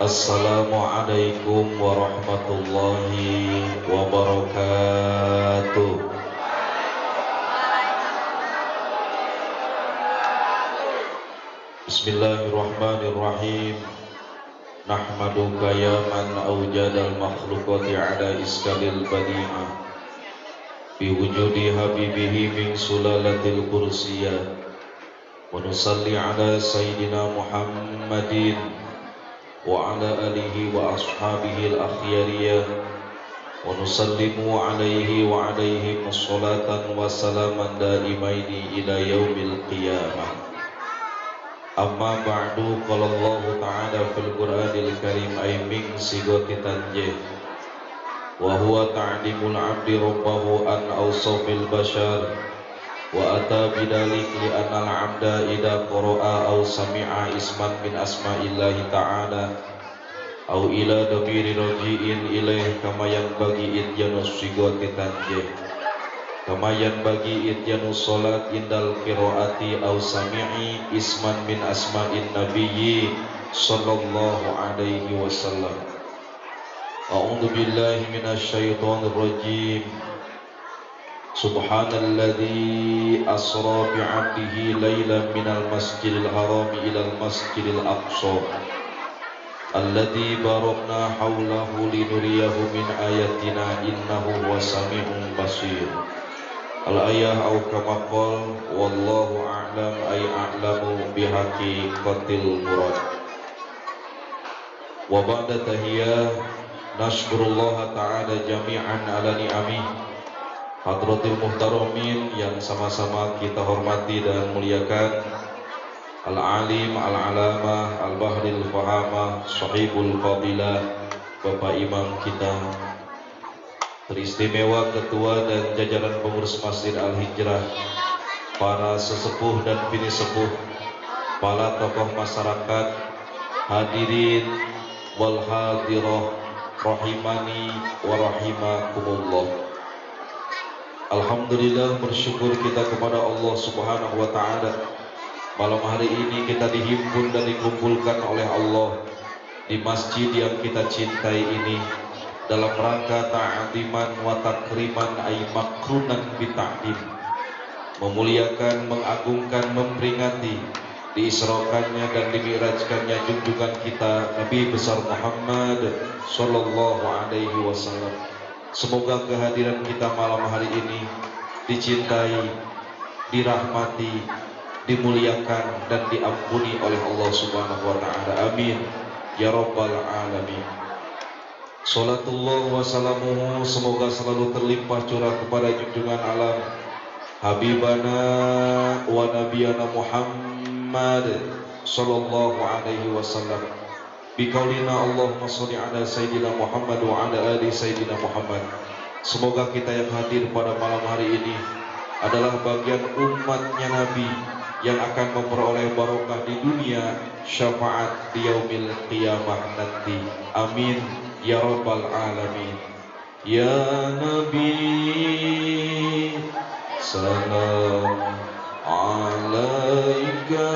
Assalamualaikum warahmatullahi wabarakatuh. Bismillahirrahmanirrahim. Nahmaduka ya man awjadal makhluqati ala iskalil badi'ah bi wujudi habibihi min sulalatil kursiyah. Wa nusalli ala sayyidina Muhammadin wa ala alihi wa ashabihi al-akhyariyah wa nusallimu alaihi wa alaihim salatan wa salaman daimaini ila yaumil qiyamah. Amma ba'du, qala Allah ta'ala fil Qur'anil Karim ay min sigati tanjih wa huwa ta'limul 'abdi rabbahu an awsafil bashar wa ata bidalik li anal 'abda idza qara'a aw sami'a isman min asma'illahi ta'ala aw ila damiri raji'in ilaih kama yanbaghi idyanus sigati tanjih kama yanbaghi idyanus salat indal qiraati aw sami'i isman min asma'in nabiyyi sallallahu alaihi wasallam. A'udzu billahi minasy syaithanir rajim. Subhanalladzi asra bi'abdihi laylan minal masjidil harami ilal masjidil aqsa alladzi barakna haulahu linuriyahu min ayatina innahu huwas sami'un basir. Al-ayah au kama qala wallahu a'lam ay a'lamu bihaqiqatil murad. Wa ba'da tahiyyah nashkurullah ta'ala jami'an ala ni'amih. Hadratil muhtaramin yang sama-sama kita hormati dan muliakan, Al-Alim, Al-Alamah, Al-Bahril Fahamah, Sahibul Fadilah, Bapak Imam kita teristimewa, Ketua dan jajaran pengurus Masjid Al-Hijrah, para sesepuh dan bini sepuh, para tokoh masyarakat, hadirin wal hadirah, rahimani wa rahimakumullah. Alhamdulillah, bersyukur kita kepada Allah Subhanahu wa ta'ala. Malam hari ini kita dihimpun dan dikumpulkan oleh Allah di masjid yang kita cintai ini dalam rangka ta'ziman wa takriman ay makrunan bi ta'dim, memuliakan, mengagungkan, memperingati diisrakannya dan dimi'rajkannya junjungan kita Nabi besar Muhammad sallallahu alaihi wasallam. Semoga kehadiran kita malam hari ini dicintai, dirahmati, dimuliakan dan diampuni oleh Allah Subhanahu wa ta'ala. Amin ya rabbal alamin. Salatullah wa salamuhu, semoga selalu terlimpah curah kepada junjungan alam Habibana wa Nabiyana Muhammad sallallahu alaihi wasallam. Biqaulina Allahumma sholli ala Sayyidina Muhammad wa ala ali Sayyidina Muhammad. Semoga kita yang hadir pada malam hari ini adalah bagian umatnya Nabi yang akan memperoleh barokah di dunia, syafaat di yaumil qiyamah nanti. Amin ya rabbal alamin. Ya Nabi salam alaika,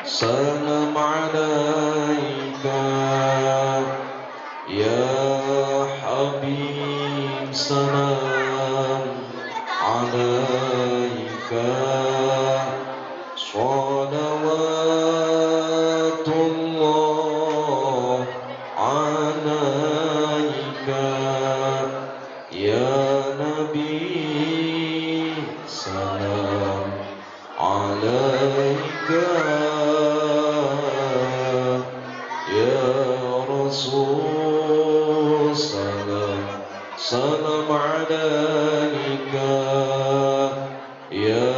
salam alaika ya Habib, salam alaika, salawatullah alaika ya Nabi, salam alaika ya Rasul, salam alaika ya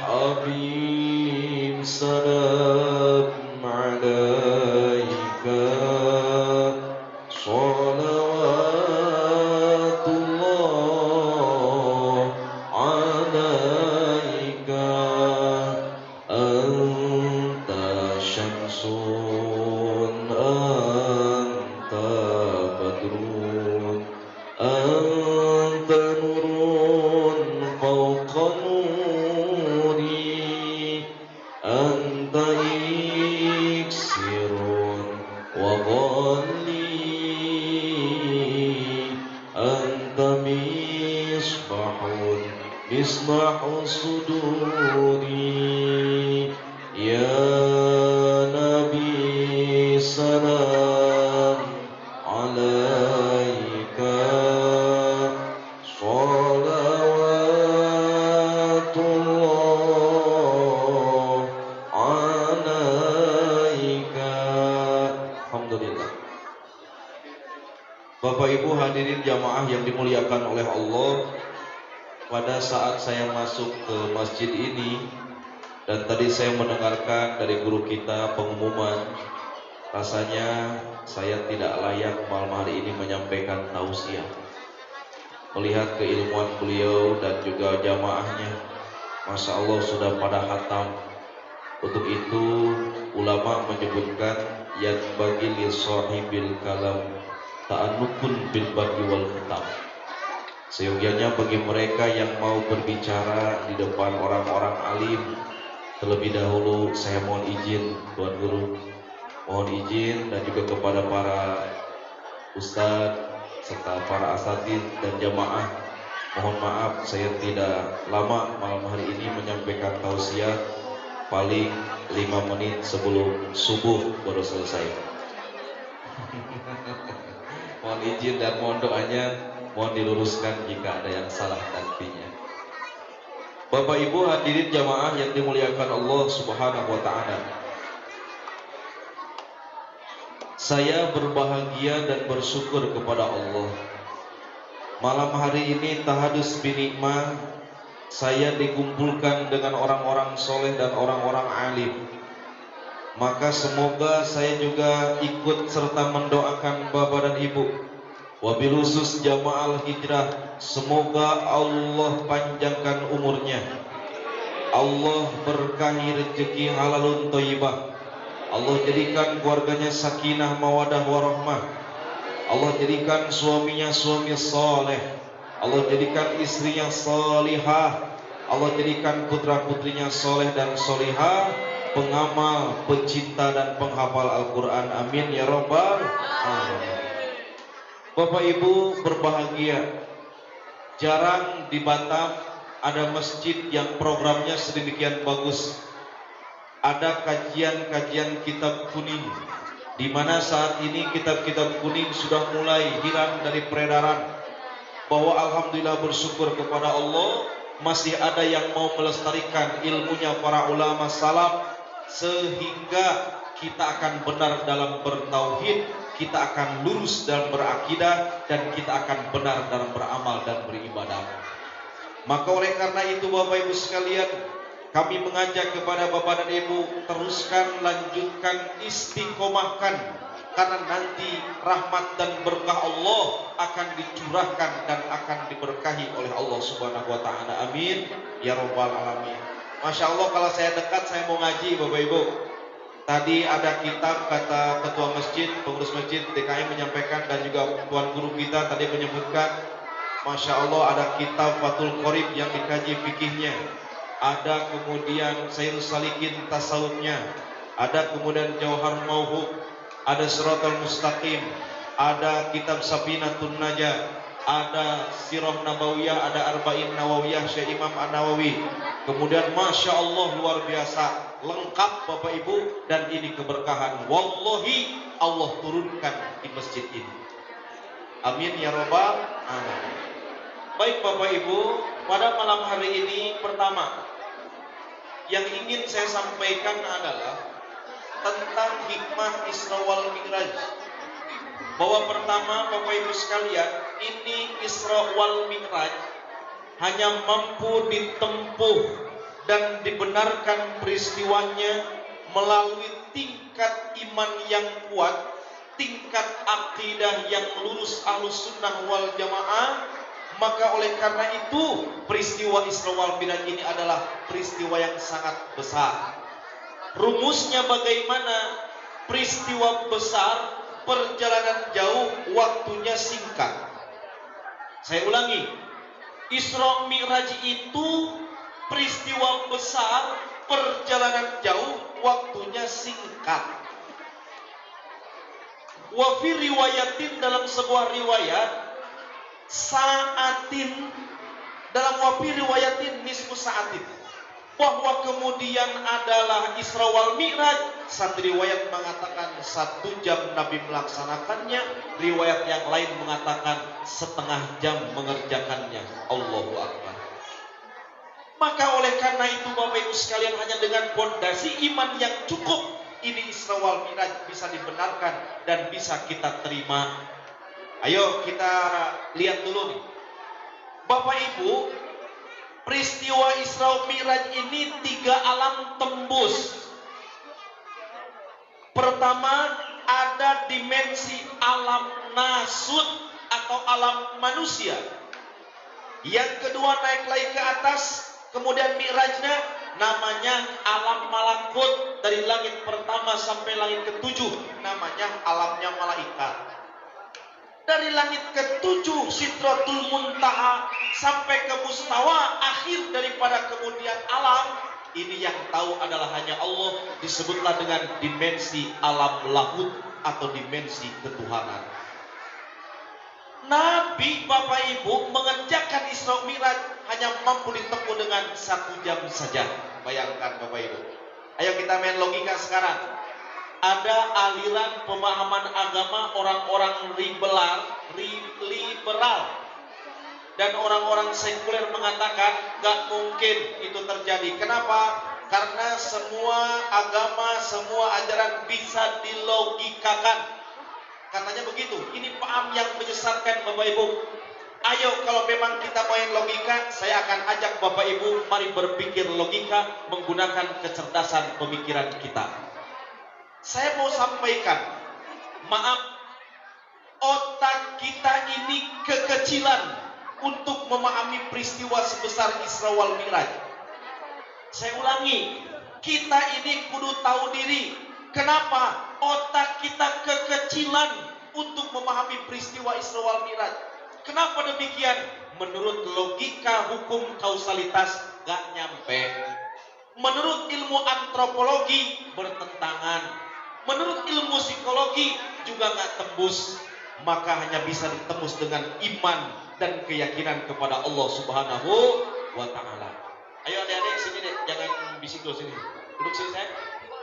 Habib, salam alaika, salawatullah alaika, anta syamsun anta badrun anta nurun islah suduri ya Nabi salam alaika salawatullah alaika. Alhamdulillah. Bapak Ibu hadirin jamaah yang dimuliakan oleh Allah, pada saat saya masuk ke masjid ini dan tadi saya mendengarkan dari guru kita pengumuman, rasanya saya tidak layak malam hari ini menyampaikan tausiah. Melihat keilmuan beliau dan juga jamaahnya, Masya Allah sudah pada khatam. Untuk itu ulama menyebutkan yad bagi li sahibil kalam ta'anukun bil bagi wal khatam. Seyogianya bagi mereka yang mau berbicara di depan orang-orang alim, terlebih dahulu saya mohon izin Tuan Guru, mohon izin dan juga kepada para ustadz serta para asatidz dan jamaah, mohon maaf saya tidak lama malam hari ini menyampaikan tausiah, paling 5 menit sebelum subuh baru selesai. Mohon izin dan mohon doanya, mohon diluruskan jika ada yang salah nantinya. Bapak Ibu hadirin jamaah yang dimuliakan Allah Subhanahu wa taala. Saya berbahagia dan bersyukur kepada Allah. Malam hari ini tahadus binikmah, saya dikumpulkan dengan orang-orang soleh dan orang-orang alim. Maka semoga saya juga ikut serta mendoakan Bapak dan Ibu, wabil khusus jamaah hijrah, semoga Allah panjangkan umurnya, Allah berkahi rezeki halalun thayyibah, Allah jadikan keluarganya sakinah mawadah warahmah, Allah jadikan suaminya suami saleh, Allah jadikan istrinya salihah, Allah jadikan putra putrinya soleh dan solihah, pengamal, pecinta dan penghafal Al-Quran. Amin ya rabbal alamin. Bapak Ibu berbahagia, jarang di Batam ada masjid yang programnya sedemikian bagus. Ada kajian-kajian kitab kuning, di mana saat ini kitab-kitab kuning sudah mulai hilang dari peredaran. Bahwa alhamdulillah bersyukur kepada Allah, masih ada yang mau melestarikan ilmunya para ulama salaf, sehingga kita akan benar dalam bertauhid, kita akan lurus dalam berakidah, dan kita akan benar dalam beramal dan beribadah. Maka oleh karena itu Bapak Ibu sekalian, kami mengajak kepada Bapak dan Ibu, teruskan, lanjutkan, istiqomahkan, karena nanti rahmat dan berkah Allah akan dicurahkan dan akan diberkahi oleh Allah Subhanahu wa taala. Amin ya rabbal alamin. Masya Allah, kalau saya dekat saya mau ngaji Bapak Ibu. Tadi ada kitab, kata ketua masjid, pengurus masjid DKI menyampaikan, dan juga tuan guru kita tadi menyebutkan, Masya Allah ada kitab Fathul Qorib yang dikaji fikihnya, ada kemudian Sayyid Salikin tasawufnya, ada kemudian Jauhar Mauhub, ada Siratal Mustaqim, ada kitab Safinatun Najah, ada Sirah Nabawiyah, ada Arba'in Nawawiyah Syekh Imam An-Nawawi. Kemudian Masya Allah luar biasa, lengkap Bapak Ibu, dan ini keberkahan wallahi Allah turunkan di masjid ini. Amin ya rabbal alamin. Baik Bapak Ibu, pada malam hari ini pertama yang ingin saya sampaikan adalah tentang hikmah Isra wal Mi'raj. Bahwa pertama Bapak Ibu sekalian, ini Isra wal Mi'raj hanya mampu ditempuh dan dibenarkan peristiwanya melalui tingkat iman yang kuat, tingkat akidah yang lurus Ahlus Sunnah wal Jamaah. Maka oleh karena itu peristiwa Isra wal Mi'raj ini adalah peristiwa yang sangat besar. Rumusnya bagaimana? Peristiwa besar, perjalanan jauh, waktunya singkat. Saya ulangi, Isra Mi'raj itu peristiwa besar, perjalanan jauh, waktunya singkat. Wa fi riwayatin, dalam sebuah riwayat, saatin, Dalam wafi riwayatin nisfu sa'atin, bahwa kemudian adalah Isra wal Mi'raj. Satu riwayat mengatakan 1 jam Nabi melaksanakannya, riwayat yang lain mengatakan setengah jam mengerjakannya. Allahu Akbar. Maka oleh karena itu Bapak Ibu sekalian, hanya dengan fondasi iman yang cukup ini Isra wal Mi'raj bisa dibenarkan dan bisa kita terima. Ayo kita lihat dulu nih Bapak Ibu, peristiwa Isra Mi'raj ini 3 alam tembus. Pertama, ada dimensi alam nasut atau alam manusia. Yang kedua, naik lagi ke atas, kemudian Mi'rajnya namanya alam malakut, dari langit pertama sampai langit ke-7 namanya alamnya malaikat. Dari langit ke-7 Sidratul Muntaha sampai ke Mustawa, akhir daripada kemudian alam ini yang tahu adalah hanya Allah, disebutlah dengan dimensi alam lahut atau dimensi ketuhanan. Nabi Bapak Ibu mengerjakan Isra Mi'raj hanya mampu ditempuh dengan 1 jam saja. Bayangkan Bapak Ibu. Ayo kita main logika sekarang. Ada aliran pemahaman agama orang-orang liberal dan orang-orang sekuler mengatakan gak mungkin itu terjadi. Kenapa? Karena semua agama, semua ajaran bisa dilogikakan. Katanya begitu. Ini paham yang menyesatkan Bapak Ibu. Ayo kalau memang kita main logika, saya akan ajak Bapak Ibu mari berpikir logika menggunakan kecerdasan pemikiran kita. Saya mau sampaikan, maaf, otak kita ini kekecilan untuk memahami peristiwa sebesar Isra wal Mi'raj. Saya ulangi, kita ini kudu tahu diri. Kenapa? Otak kita kekecilan untuk memahami peristiwa Isra wal Mi'raj. Kenapa demikian? Menurut logika hukum kausalitas gak nyampe. Menurut ilmu antropologi bertentangan. Menurut ilmu psikologi juga nggak tembus. Maka hanya bisa ditembus dengan iman dan keyakinan kepada Allah Subhanahu wa Ta'ala. Ayo adik-adik sini deh, jangan bisik dulu sini. Duduk sini saya.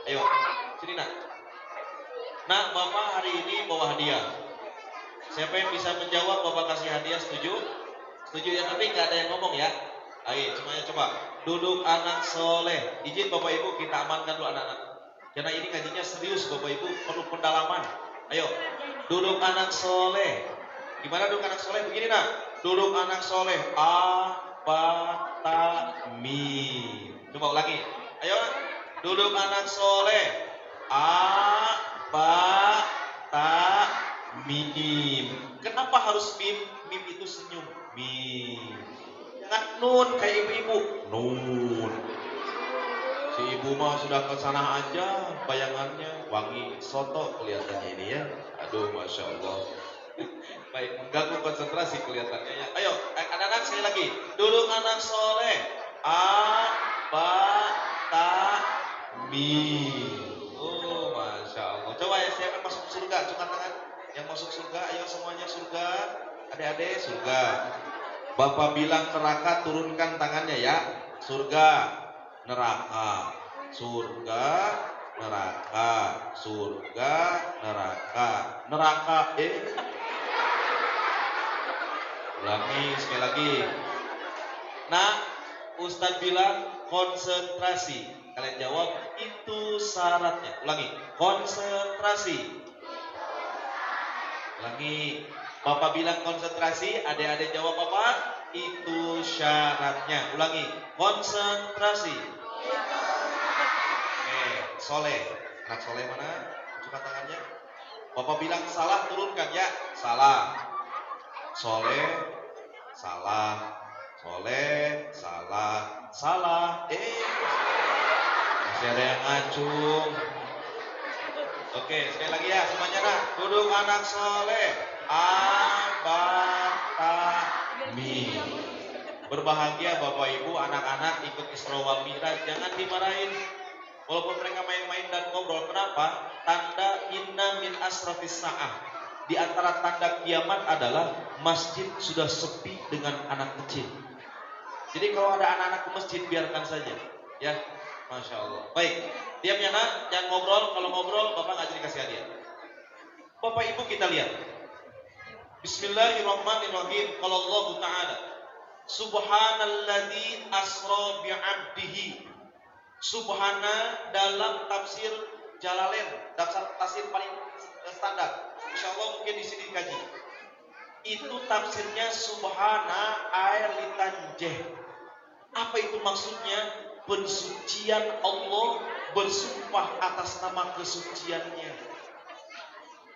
Ayo, sini nak. Nak, Bapak hari ini bawa hadiah. Siapa yang bisa menjawab Bapak kasih hadiah, setuju? Setuju ya, tapi nggak ada yang ngomong ya. Ayo, semuanya coba. Duduk anak soleh. Izin Bapak Ibu kita amankan dulu anak-anak. Karena ini ngajinya serius Bapak Ibu, perlu pendalaman. Ayo, duduk anak soleh. Gimana duduk anak soleh? Begini nak. Duduk anak soleh. A, ba, ta, mi. Coba ulangi. Ayo, duduk anak soleh. A, ba, ta, mim. Kenapa harus mim? Mim itu senyum. Mim. Jangan nun kayak ibu-ibu. Nun. Si ibu mah sudah ke sana aja, bayangannya wangi soto kelihatannya ini ya. Aduh, masya Allah. Baik, mengganggu konsentrasi kelihatannya ya. Ayo, anak-anak sekali lagi. Duduk anak soleh. A, ba, ta, mi. Oh, masya Allah. Coba ya, siapa yang masuk surga? Cuma tangan. Yang masuk surga, ayo semuanya surga. Adik-adik surga. Bapak bilang neraka, turunkan tangannya ya. Surga. Neraka, surga, neraka, surga, neraka, neraka. Ulangi sekali lagi. Nah, Ustadz bilang konsentrasi. Kalian jawab itu syaratnya. Ulangi, konsentrasi. Ulangi. Bapak bilang konsentrasi, adik-adik jawab apa? Itu syaratnya. Ulangi, konsentrasi. Soleh. Anak soleh mana? Buka tangannya. Bapak bilang salah, turunkan ya. Salah. Soleh, salah. Soleh, salah. Salah. Masih ada yang ngacung. Oke, sekali lagi ya semuanya nah. Duduk anak soleh. Mi. Berbahagia Bapak Ibu, anak-anak ikut Isra wal Mi'raj. Jangan dimarahin. Walaupun mereka main-main dan ngobrol. Kenapa? Tanda inna min asrafis sa'ah. Di antara tanda kiamat adalah masjid sudah sepi dengan anak kecil. Jadi kalau ada anak-anak ke masjid biarkan saja, ya. Masya Allah. Baik, diam ya nak, jangan ngobrol. Kalau ngobrol, bapak nggak jadi kasih hadiah. Bapak ibu kita lihat. Bismillahirrahmanirrahim. Kalau Allah Taala, Subhanalladzi asra bi'abdihi. Subhana dalam tafsir Jalalain, tafsir paling standar. Insya Allah mungkin di sini dikaji. Itu tafsirnya Subhana air litanjeh. Apa itu maksudnya? Pensucian Allah, bersumpah atas nama kesuciannya.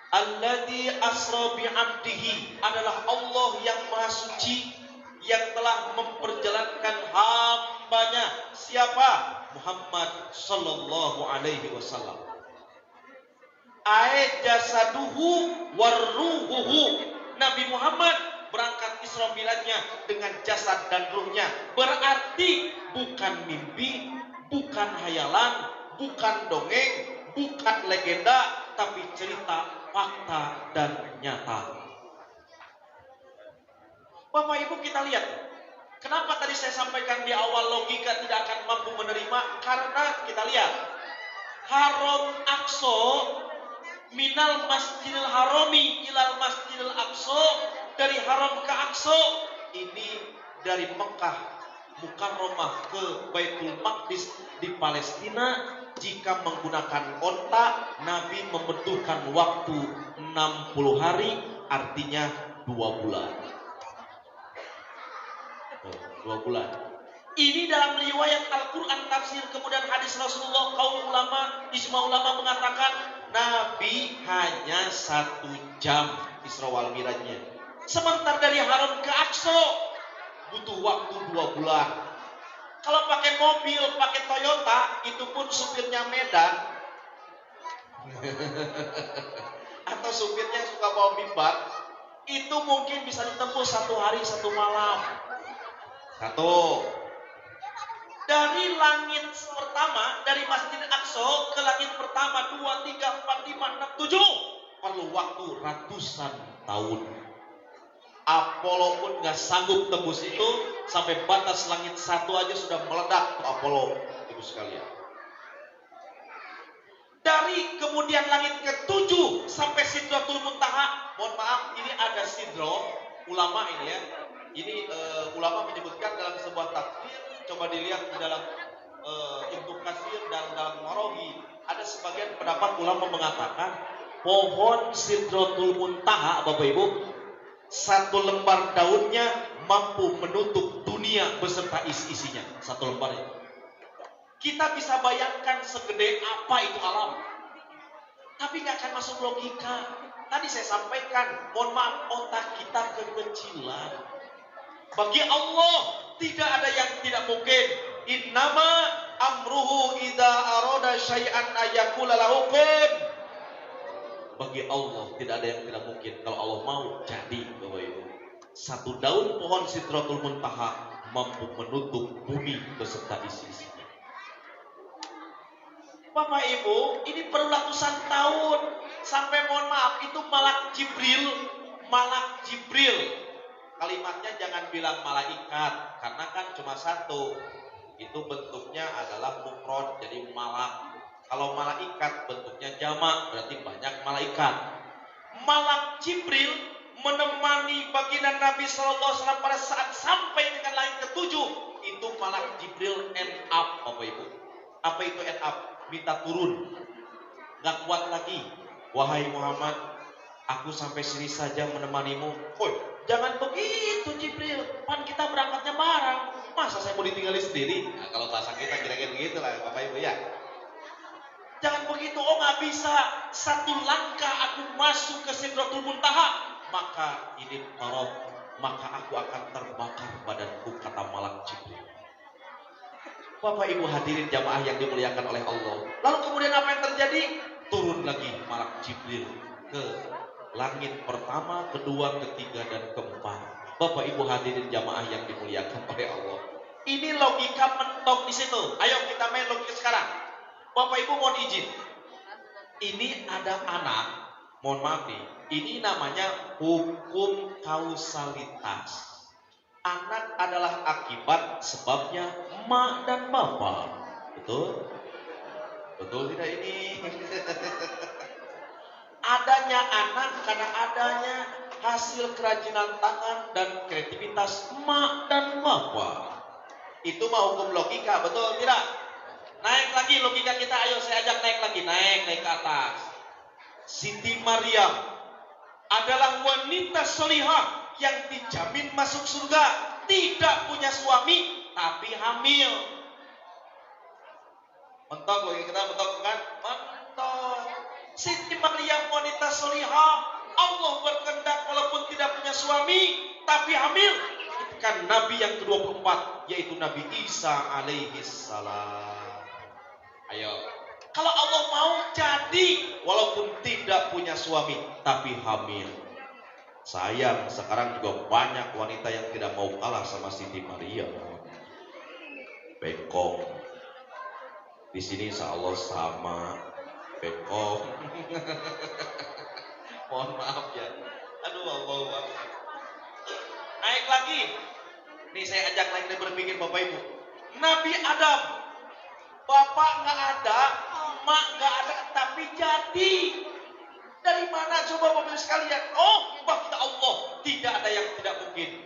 Alladzi asra bi'abdihi adalah Allah yang maha suci, yang telah memperjalankan hambanya. Siapa? Muhammad sallallahu alaihi wasallam. Ayat jasaduhu warruhuhu. Nabi Muhammad berangkat Isra Mi'rajnya dengan jasad dan ruhnya. Berarti bukan mimpi, bukan hayalan, bukan dongeng, bukan legenda, tapi cerita fakta dan nyata. Bapak Ibu kita lihat, kenapa tadi saya sampaikan di awal logika tidak akan mampu menerima? Karena kita lihat Haram Aqsa minal Masjidil Harami ilal Masjidil Aqsa, dari Haram ke Aqsa, ini dari Mekah Mukarramah ke Baitul Maqdis di Palestina. Jika menggunakan onta, Nabi membutuhkan waktu 60 hari, artinya 2 bulan. 2 bulan. Ini dalam riwayat Al-Quran tafsir, kemudian hadis Rasulullah, kaul ulama, ijma ulama mengatakan Nabi hanya 1 jam Isra wal Mi'rajnya. Sementara dari Haram ke Aqsa butuh waktu 2 bulan. Kalau pakai mobil, pakai Toyota, itu pun supirnya Medan atau supirnya yang suka bawa mimbar, itu mungkin bisa ditempuh 1 hari 1 malam. Dari langit pertama, dari Masjid Aqsa ke langit pertama 2, 3, 4, 5, 6, 7 perlu waktu ratusan tahun. Apollo pun gak sanggup tembus itu, sampai batas langit 1 aja sudah meledak tuh Apollo, ibu sekalian. Dari kemudian langit ke-7 sampai Sidratul Muntaha, mohon maaf, ini ada sidro, ulama ini ya. Ini ulama menyebutkan dalam sebuah tafsir, coba dilihat di dalam Ibnu Katsir dan dalam Marohi, ada sebagian pendapat ulama mengatakan pohon Sidratul Muntaha, Bapak Ibu, 1 lembar daunnya mampu menutup dunia beserta isi-isinya, 1 lembarnya. Kita bisa bayangkan segede apa itu alam, tapi nggak akan masuk logika. Tadi saya sampaikan, mohon maaf, otak kita kekecilan. Bagi Allah tidak ada yang tidak mungkin. Innama amruhu idza arada syai'an ayaqula lahu kun. Bagi Allah tidak ada yang tidak mungkin. Kalau Allah mau, jadi. Bapak Ibu, 1 daun pohon Sidratul Muntaha mampu menutup bumi beserta isi-isinya. Bapak Ibu, ini perlu ratusan tahun. Sampai mohon maaf, itu malak Jibril. Kalimatnya jangan bilang malaikat, karena kan cuma 1. Itu bentuknya adalah mufrad, jadi malak. Kalau malaikat bentuknya jamak, berarti banyak malaikat. Malak Jibril menemani baginda Nabi SAW pada saat sampai dengan langit ke-7. Itu malak Jibril end up, Bapak Ibu. Apa itu end up? Minta turun. Gak kuat lagi. Wahai Muhammad, aku sampai sini saja menemanimu. Jangan begitu Jibril, pan kita berangkatnya bareng. Masa saya mau ditinggalin sendiri? Nah, kalau bahasa kita kira-kira begitu lah Bapak Ibu ya. Jangan begitu, gak bisa. 1 langkah aku masuk ke Sidratul Muntaha, maka ini taraf, maka aku akan terbakar badanku, kata malak Jibril. Bapak Ibu hadirin jamaah yang dimuliakan oleh Allah. Lalu kemudian apa yang terjadi? Turun lagi malak Jibril ke langit pertama, kedua, ketiga, dan keempat. Bapak Ibu hadirin jamaah yang dimuliakan oleh Allah. Ini logika mentok di situ. Ayo kita main logika sekarang. Bapak Ibu mohon izin. Ini ada anak, mohon maaf nih. Ini namanya hukum kausalitas. Anak adalah akibat sebabnya emak dan bapak. Betul? Betul tidak ini? Adanya anak karena adanya hasil kerajinan tangan dan kreativitas emak dan bapak. Itu mah hukum logika, betul tidak? Naik lagi logika kita, ayo saya ajak naik lagi, naik ke atas. Siti Maryam adalah wanita solihah yang dijamin masuk surga, tidak punya suami tapi hamil. Mentok logika kita, mentok kan? Mentok. Siti Maryam wanita solihah, Allah berkehendak walaupun tidak punya suami tapi hamil. Kan Nabi yang ke-24 yaitu Nabi Isa alaihi salam. Ayo, kalau Allah mau jadi walaupun tidak punya suami tapi hamil. Sayang sekarang juga banyak wanita yang tidak mau kalah sama Siti Maria. Bengkok. Di sini insya Allah sama bengkok. Mohon maaf ya. Aduh Allah. Naik lagi. Nih saya ajak lagi berpikir Bapak Ibu. Nabi Adam, bapak nggak ada, emak nggak ada, tapi jadi. Dari mana coba Bapak Ibu sekalian? Oh, bagi Allah tidak ada yang tidak mungkin.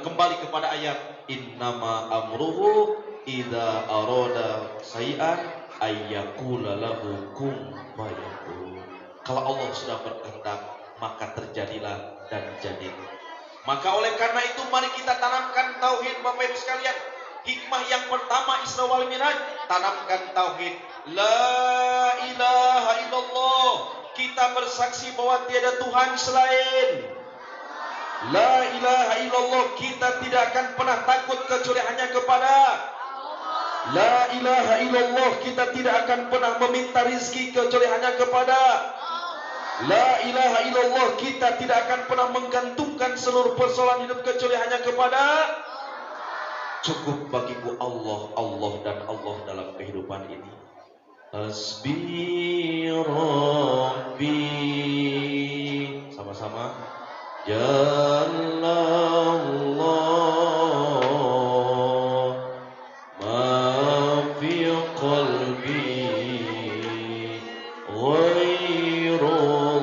Kembali kepada ayat innama amruhu idza arada syai'an ayyakula lahu kun fayakun. Kalau Allah sudah berkehendak, maka terjadilah dan jadi. Maka oleh karena itu mari kita tanamkan tauhid Bapak Ibu sekalian. Hikmah yang pertama Isra wal Mi'raj, tanamkan tauhid. La ilaha illallah. Kita bersaksi bahwa tiada Tuhan selain. La ilaha illallah. Kita tidak akan pernah takut kecuali hanya kepada La ilaha illallah. Kita tidak akan pernah meminta rizki kecuali hanya kepada La ilaha illallah. Kita tidak akan pernah menggantungkan seluruh persoalan hidup kecuali hanya kepada cukup bagiku Allah, Allah dan Allah dalam kehidupan ini. Hasbi Rabbi. Sama-sama. Jallallah ma fi qalbi ghairullah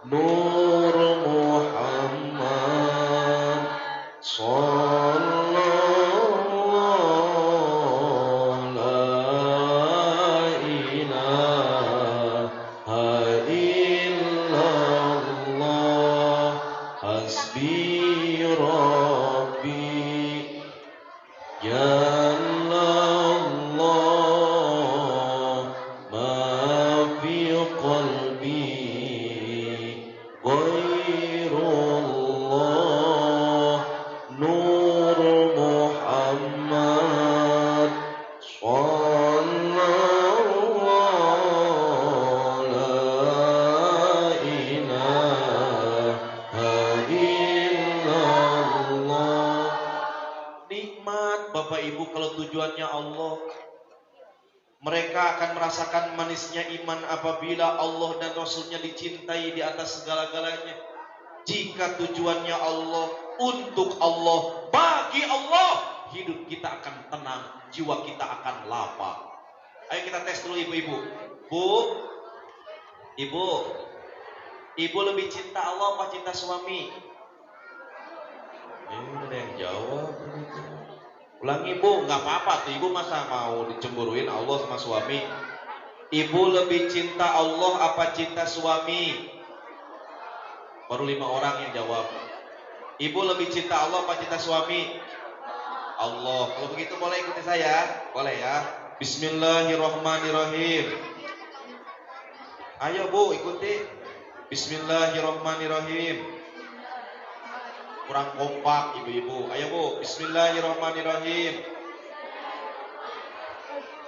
nur Muhammad sallallahu la ilaha illallah hasbi rabbi ya Allah ma fi qalbi ghairullah nur Muhammad sallallahu la ilaha illallah. Nikmat Bapak Ibu kalau tujuannya Allah. Mereka akan merasakan manisnya iman apabila Allah dan Rasulnya dicintai di atas segala-galanya. Jika tujuannya Allah, untuk Allah, bagi Allah, hidup kita akan tenang, jiwa kita akan lapang. Ayo kita tes dulu ibu-ibu. Ibu lebih cinta Allah apa cinta suami? Ada yang jawab. Ulang ibu, nggak apa-apa tuh ibu masa mau dicemburuin Allah sama suami. Ibu lebih cinta Allah apa cinta suami? Baru 5 orang yang jawab. Ibu lebih cinta Allah apa cinta suami? Allah. Kalau begitu boleh ikuti saya? Boleh ya. Bismillahirrahmanirrahim. Ayo Bu ikuti. Bismillahirrahmanirrahim. Kurang kompak ibu-ibu. Ayo Bu, bismillahirrahmanirrahim.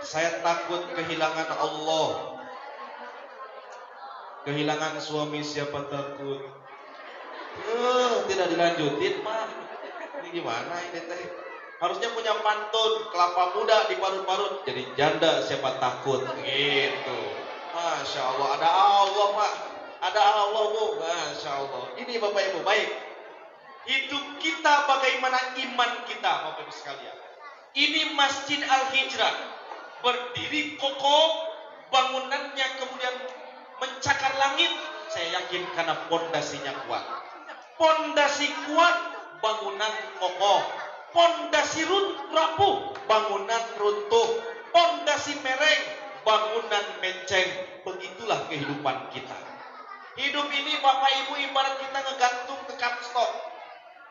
Saya takut kehilangan Allah. Kehilangan suami siapa takut? Tidak dilanjutin mah. Ini gimana ini teh? Harusnya punya pantun, kelapa muda diparut-parut jadi janda siapa takut gitu. Masya Allah, ada Allah Pak. Ada Allah Bu. Masya Allah. Ini Bapak Ibu baik. Hidup kita bagaimana iman kita, Bapak Ibu sekalian. Ini Masjid Al-Hijrah, berdiri kokoh, bangunannya kemudian mencakar langit. Saya yakin karena pondasinya kuat. Pondasi kuat, bangunan kokoh. Pondasi rapuh, bangunan runtuh. Pondasi mereng, bangunan menceng. Begitulah kehidupan kita. Hidup ini Bapak Ibu ibarat kita ngegantung ke kapstok.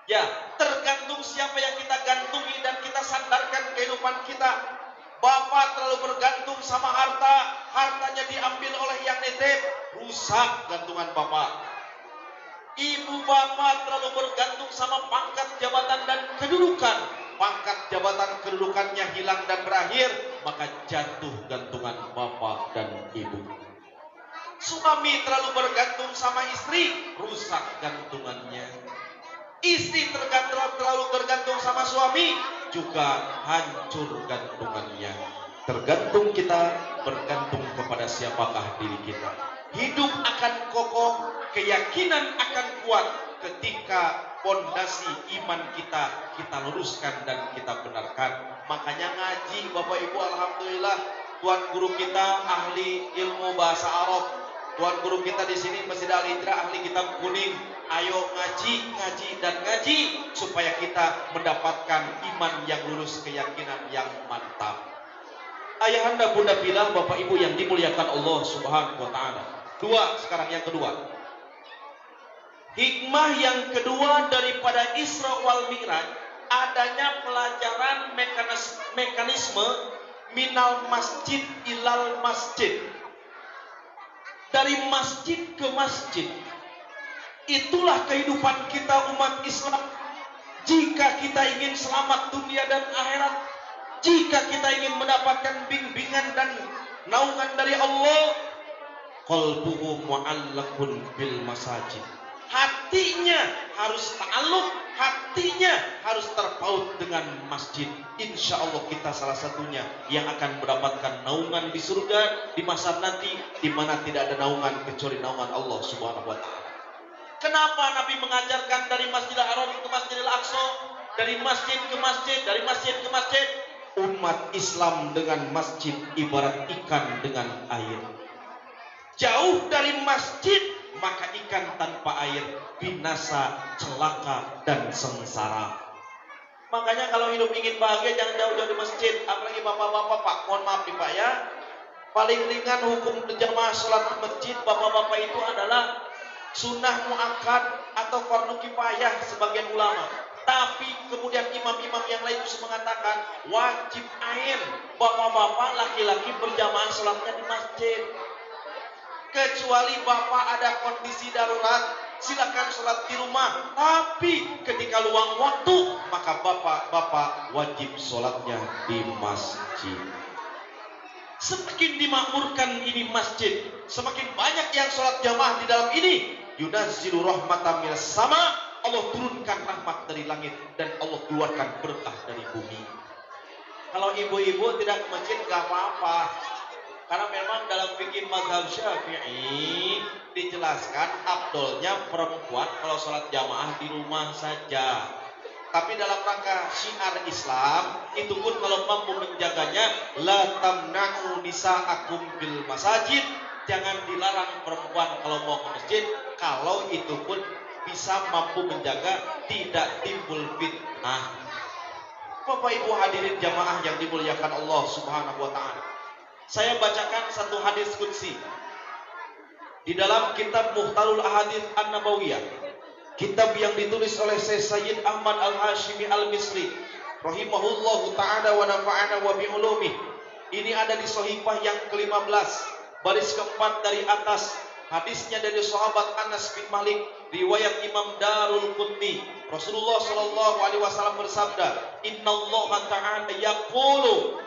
Ya, tergantung siapa yang kita gantungi dan kita sandarkan kehidupan kita. Bapak terlalu bergantung sama harta, hartanya diambil oleh yang nitip, rusak gantungan Bapak. Ibu bapak terlalu bergantung sama pangkat, jabatan, dan kedudukan. Pangkat, jabatan, kedudukannya hilang dan berakhir, maka jatuh gantungan bapak dan ibu. Suami terlalu bergantung sama istri, rusak gantungannya. Istri terlalu bergantung sama suami, juga hancur gantungannya. Tergantung kita, bergantung kepada siapakah diri kita. Hidup akan kokoh, keyakinan akan kuat ketika pondasi iman kita luruskan dan kita benarkan. Makanya ngaji Bapak Ibu, alhamdulillah Tuan guru kita ahli ilmu bahasa Arab. Tuan guru kita di sini Masjid Al-Hijrah ahli kitab kuning. Ayo ngaji supaya kita mendapatkan iman yang lurus, keyakinan yang mantap. Ayahanda bunda bilang Bapak Ibu yang dimuliakan Allah Subhanahu wa taala. Sekarang yang kedua. Hikmah yang kedua daripada Isra wal Mi'raj, adanya pelajaran mekanisme minal masjid ilal masjid. Dari masjid ke masjid. Itulah kehidupan kita umat Islam. Jika kita ingin selamat dunia dan akhirat, jika kita ingin mendapatkan bimbingan dan naungan dari Allah, qalbuhu mu'allaqun bil masajid. Hatinya harus ta'alluq, hatinya harus terpaut dengan masjid. Insya Allah kita salah satunya yang akan mendapatkan naungan di surga di masa nanti, di mana tidak ada naungan kecuali naungan Allah Subhanahu wa taala. Kenapa Nabi mengajarkan dari Masjidil Haram ke Masjidil Aqsa, dari masjid ke masjid, dari masjid ke masjid? Umat Islam dengan masjid ibarat ikan dengan air. Jauh dari masjid, maka ikan tanpa air binasa, celaka, dan sengsara. Makanya kalau hidup ingin bahagia jangan jauh-jauh di masjid. Apalagi bapak-bapak, Pak, mohon maaf nih Pak ya. Paling ringan hukum jamaah sholat masjid bapak-bapak itu adalah sunnah muakkad atau fardu kifayah sebagian ulama. Tapi kemudian imam-imam yang lain bisa mengatakan wajib ain bapak-bapak laki-laki berjamaah sholatnya di masjid. Kecuali bapak ada kondisi darurat, silakan sholat di rumah. Tapi ketika luang waktu, maka bapak-bapak wajib sholatnya di masjid. Semakin dimakmurkan ini masjid, semakin banyak yang sholat jamaah di dalam ini. Yunazzilu rahmatan minas sama, Allah turunkan rahmat dari langit dan Allah keluarkan berkah dari bumi. Kalau ibu-ibu tidak ke masjid gak apa-apa, karena memang dalam fikih mazhab Syafi'i dijelaskan afdolnya perempuan kalau sholat jamaah di rumah saja. Tapi dalam rangka syiar Islam itu pun kalau mampu menjaganya, la tamna'u nisa'akum bil masajid, jangan dilarang perempuan kalau mau ke masjid, kalau itu pun bisa mampu menjaga tidak timbul fitnah. Bapak Ibu hadirin jamaah yang dimuliakan Allah Subhanahu wa taala. Saya bacakan satu hadis qudsi di dalam kitab Muhtarul Ahadits An-Nabawiyah. Kitab yang ditulis oleh Sayyid Ahmad Al-Hashimi Al-Misri rahimahullahu ta'ala wa nafa'ana wa bi'ulumih. Ini ada di Shahifah yang ke-15 baris keempat dari atas. Hadisnya dari sahabat Anas bin Malik, riwayat Imam Darul Qutni. Rasulullah sallallahu alaihi wasallam bersabda, "Innallaha ta'ala yaqulu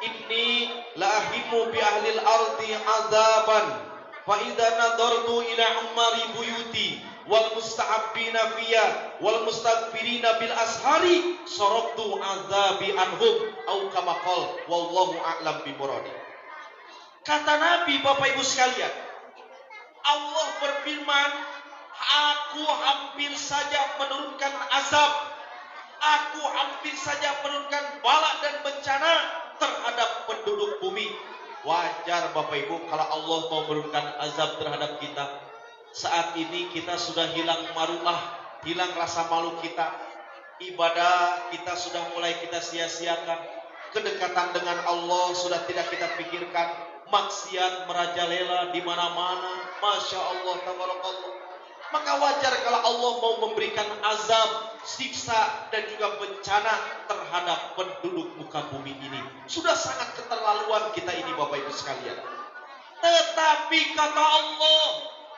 inni la ahimu bi ahlil ardi azaban fa idza nadartu ila umari buyuti wal mustahabbina fiyya wal mustaghfirina bil ashari saraktu azabi anhum au kama qala wallahu a'lam bi muradi." Kata Nabi, Bapak Ibu sekalian, Allah berfirman, Aku hampir saja menurunkan azab. Aku hampir saja menurunkan bala dan bencana terhadap penduduk bumi. Wajar Bapak Ibu kalau Allah mau menurunkan azab terhadap kita. Saat ini kita sudah hilang maruah, hilang rasa malu kita. Ibadah kita sudah mulai kita sia-siakan. Kedekatan dengan Allah sudah tidak kita pikirkan. Maksiat merajalela di mana-mana. Masya Allah, tabarakallah. Maka wajar kalau Allah mau memberikan azab, siksa dan juga bencana terhadap penduduk muka bumi ini. Sudah sangat keterlaluan kita ini Bapak Ibu sekalian. Tetapi kata Allah,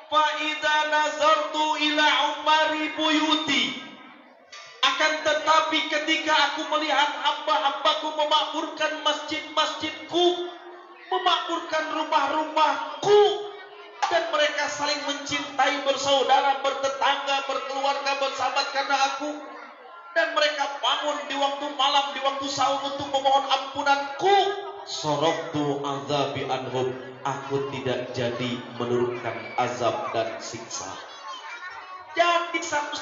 fa idza nazartu ila umari buyuti, akan tetapi ketika aku melihat hamba-hambaku memakmurkan masjid-masjidku, memakmurkan rumah-rumahku, dan mereka saling mencintai, bersaudara, bertetangga, berkeluarga, bersahabat karena aku, dan mereka bangun di waktu malam, di waktu sahur untuk memohon ampunanku, soroktu azabi anhum, aku tidak jadi menurunkan azab dan siksa. Jadi salah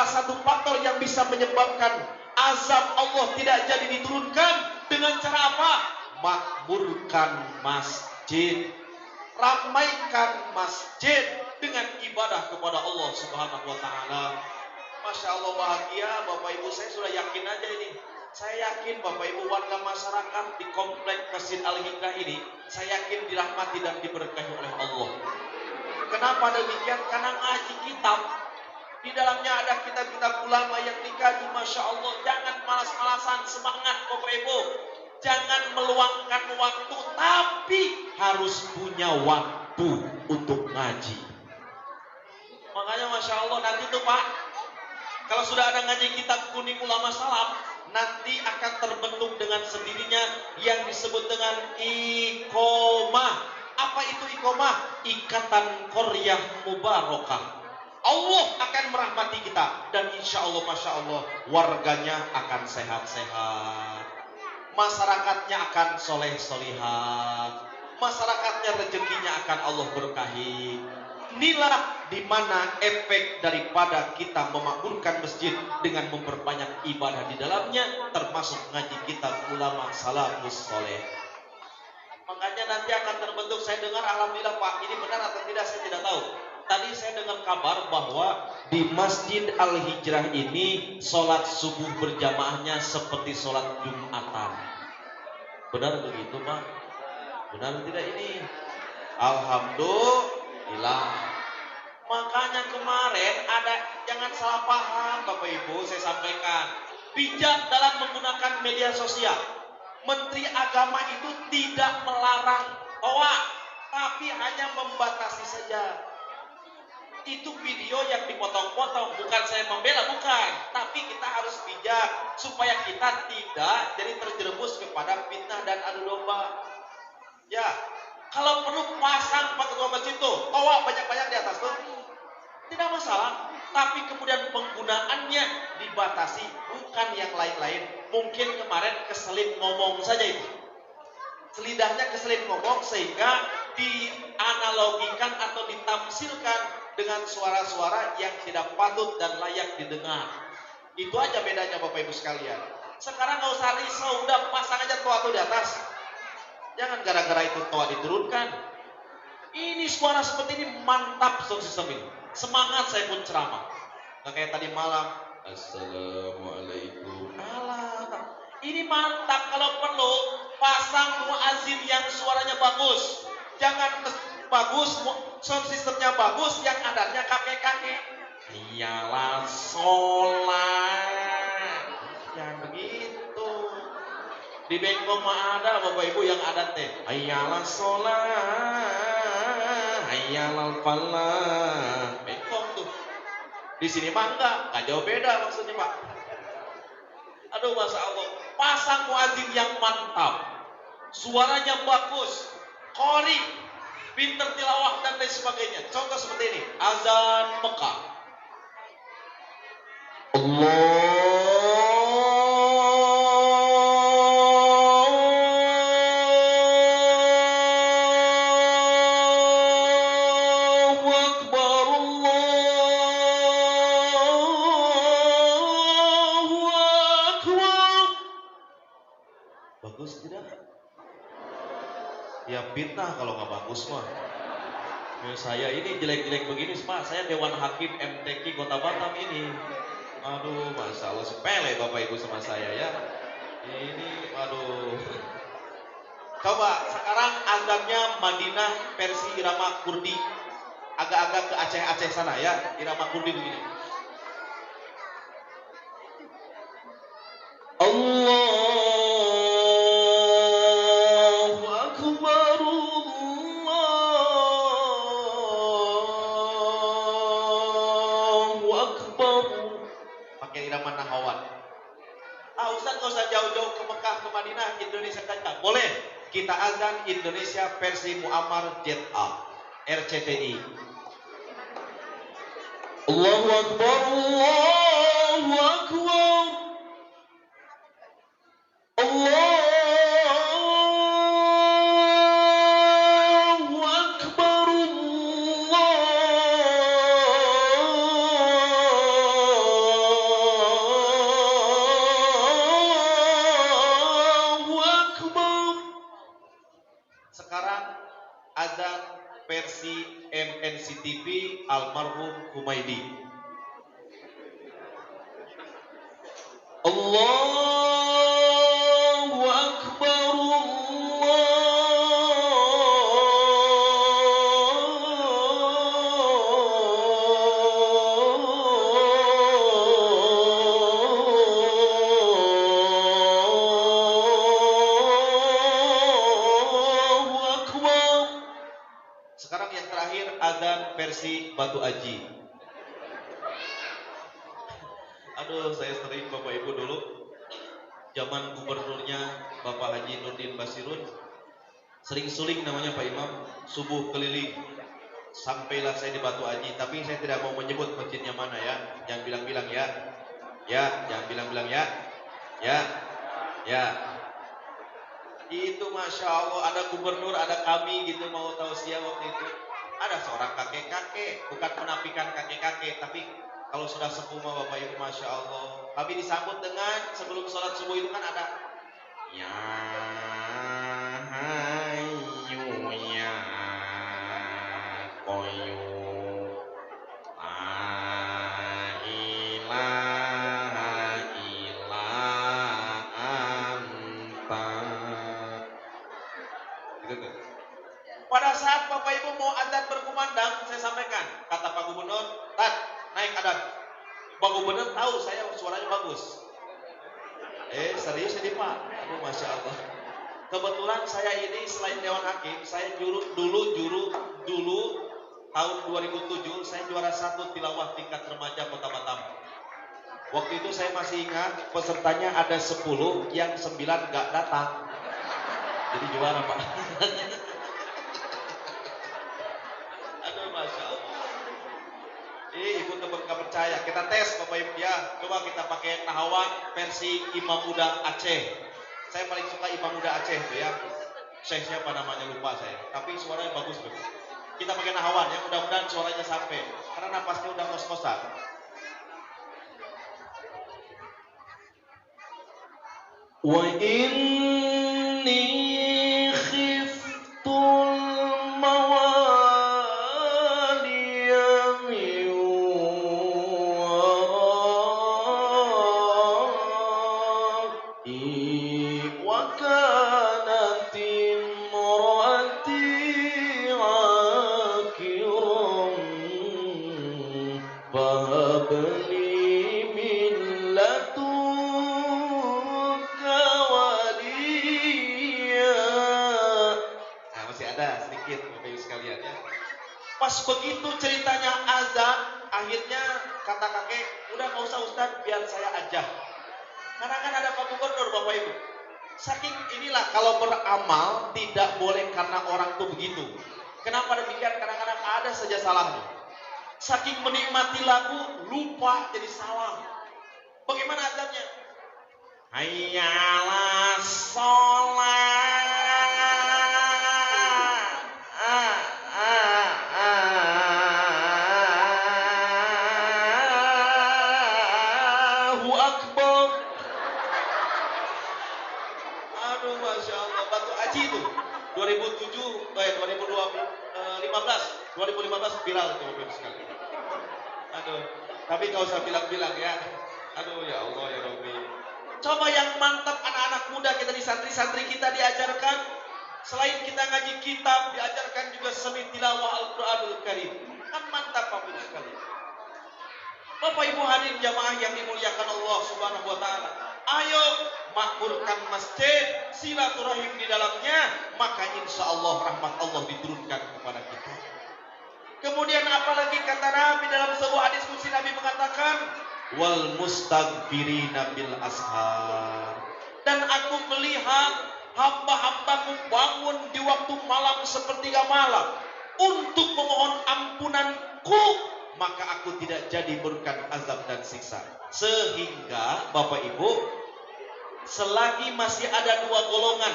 satu faktor yang bisa menyebabkan azab Allah tidak jadi diturunkan dengan cara apa? Makmurkan masjid, ramaikan masjid dengan ibadah kepada Allah Subhanahu wa taala. Masya Allah, bahagia Bapak Ibu, saya sudah yakin aja ini. Saya yakin Bapak Ibu warga masyarakat di komplek Masjid Al-Hikmah ini, saya yakin dirahmati dan diberkahi oleh Allah. Kenapa demikian? Karena ngaji kitab. Di dalamnya ada kitab-kitab ulama yang dikaji. Masya Allah, jangan malas-malasan, semangat Bapak Ibu. Jangan meluangkan waktu, tapi harus punya waktu untuk ngaji. Makanya Masya Allah, nanti tuh Pak, kalau sudah ada ngaji kitab kuning ulama salam, nanti akan terbentuk dengan sendirinya yang disebut dengan iqomah. Apa itu iqomah? Ikatan Qaryah Mubarakah. Allah akan merahmati kita dan insya Allah, Masya Allah, warganya akan sehat-sehat, masyarakatnya akan soleh-solihah, masyarakatnya rezekinya akan Allah berkahi. Inilah di mana efek daripada kita memakmurkan masjid dengan memperbanyak ibadah di dalamnya, termasuk ngaji kitab ulama salafus soleh. Makanya nanti akan terbentuk, saya dengar alhamdulillah Pak, ini benar atau tidak saya tidak tahu. Tadi saya dengar kabar bahwa di Masjid Al-Hijrah ini sholat subuh berjamaahnya seperti sholat Jumatan. Benar begitu Pak? Benar tidak ini? Alhamdulillah. Makanya kemarin ada, jangan salah paham Bapak Ibu, saya sampaikan. Bijak dalam menggunakan media sosial. Menteri Agama itu tidak melarang toa, tapi hanya membatasi saja. Itu video yang dipotong-potong, bukan saya membela, bukan. Tapi kita harus bijak supaya kita tidak jadi terjerumus kepada fitnah dan adu domba. Ya, kalau perlu pasang pakai ketua masjid tuh, toa banyak-banyak di atas tuh, tidak masalah. Tapi kemudian penggunaannya dibatasi, bukan yang lain-lain. Mungkin kemarin keselip ngomong saja itu. Selidahnya keselip ngomong sehingga dianalogikan atau ditamsilkan dengan suara-suara yang tidak patut dan layak didengar. Itu aja bedanya Bapak Ibu sekalian. Sekarang nggak usah risau, udah pasang aja toa tuh di atas. Jangan gara-gara itu toa diturunkan. Ini suara seperti ini mantap sound system ini. Semangat saya pun ceramah. Nggak kayak tadi malam. Assalamualaikum. Alah, ini mantap. Kalau perlu pasang muazin yang suaranya bagus. Jangan bagus, sound systemnya bagus, yang adanya kakek-kakek. Iyalah sholat. Jangan begitu. Di Bengkong mah ada Bapak Ibu yang adat teh. Iyalah sholat, iyalah falah. Bengkong tuh. Di sini mah enggak jauh beda maksudnya Pak. Aduh Masya Allah. Pasang muazin yang mantap. Suaranya bagus. Qori, pinter tilawah dan lain sebagainya. Contoh seperti ini, azan Mekah. Allahu fitnah kalau nggak bagus mah. Ya, saya ini jelek-jelek begini, Pak. Saya Dewan Hakim MTQ Kota Batam ini. Aduh, Masya Allah, sepele Bapak Ibu sama saya ya. Ini, aduh. Coba sekarang azannya Madinah versi irama Kurdi. Agak-agak ke Aceh-Aceh sana ya, irama Kurdi begini. Allahu Akbar, Allahu Akbar. Pakai irama Nahawan. Ustaz nggak usah jauh-jauh ke Mekah, ke Madinah, Indonesia saja. Boleh. Kita azan Indonesia versi Muammar ZA RCTI. Allahu Akbar, Allahu Akbar, Allahu Akbar, Allahu Akbar. Sekarang azan versi MNCTV almarhum Humaydi. Allahu Akbar, Allahu Akbar. Sekarang yang terakhir azan versi Batu Aji. Aduh, saya sering Bapak Ibu dulu zaman gubernurnya Bapak Haji Nurdin Basirun sering suling namanya Pak Imam, subuh keliling. Sampailah saya di Batu Aji, tapi saya tidak mau menyebut masjidnya mana ya. Jangan bilang-bilang ya. Ya, jangan bilang-bilang ya. Ya. Ya. Itu Masya Allah, ada gubernur, ada kami gitu mau tausiah waktu itu. Ada seorang kakek-kakek, bukan menafikan kakek-kakek, tapi kalau sudah sepuh Bapak Ibu Masya Allah. Tapi disambut dengan sebelum sholat subuh itu kan ada ya hayu ya koyu la ilaha illa anta. Gitu tuh. Pada saat Bapak Ibu mau adzan berkumandang, saya sampaikan, kata Pak Gubernur, "Tat, naik adzan." Pak Gubernur tahu saya suaranya bagus. Serius ini Pak? Aduh, Masya Allah. Kebetulan saya ini selain Dewan Hakim, saya dulu tahun 2007 saya juara 1 tilawah tingkat remaja Kota Batam. Waktu itu saya masih ingat pesertanya ada 10, yang 9 gak datang. Jadi juara Pak. Aduh, Masya Allah. Ibu teman gak percaya, kita tes Bapak Ibu ya. Coba kita pakai Nahawan versi Imam Muda Aceh. Saya paling suka Imam Muda Aceh tuh ya. Syekh siapa namanya lupa saya, tapi suaranya bagus tuh. Kita pakai Nahawan ya, mudah-mudahan suaranya sampai. Karena napasnya udah ngos-ngosan. Wa inni khiftul mawaliya min warai wa kanat imraati akiram fahabli min ladunka waliya. Nah, masih ada sedikit Bapak Ibu sekalian ya. Pas begitu ceritanya azan, akhirnya kata kakek, udah nggak usah Ustaz, biar saya aja. Karena kan ada Pak Gubernur Bapak Ibu. Saking inilah kalau beramal tidak boleh karena orang tuh begitu. Kenapa demikian? Kadang-kadang ada saja salahnya. Saking menikmati lagu lupa jadi salah. Bagaimana azannya? Hayya 'alas sholat. Allahu Akbar. Aduh, Masya Allah. Batu Aji itu 2007 2015 viral itu Bapak Ibu sekalian. Aduh, tapi nggak usah bilang-bilang ya. Aduh ya Allah ya Rabbi. Coba yang mantap anak-anak muda kita di santri-santri kita diajarkan. Selain kita ngaji kitab, diajarkan juga seni tilawah Al-Quranul Karim. Kan mantap Bapak Ibu sekalian. Bapak Ibu hadirin jamaah yang dimuliakan Allah Subhanahu wa taala. Ayo makmurkan masjid, silaturahim di dalamnya, maka insya Allah rahmat Allah diturunkan kepada kita. Kemudian apalagi kata Nabi dalam sebuah hadis qudsi, Nabi mengatakan, wal mustaghfirina bil ashar. Dan aku melihat hamba-hambamu bangun di waktu malam sepertiga malam untuk memohon ampunanku, maka aku tidak jadi berikan azab dan siksa. Sehingga Bapak Ibu, selagi masih ada dua golongan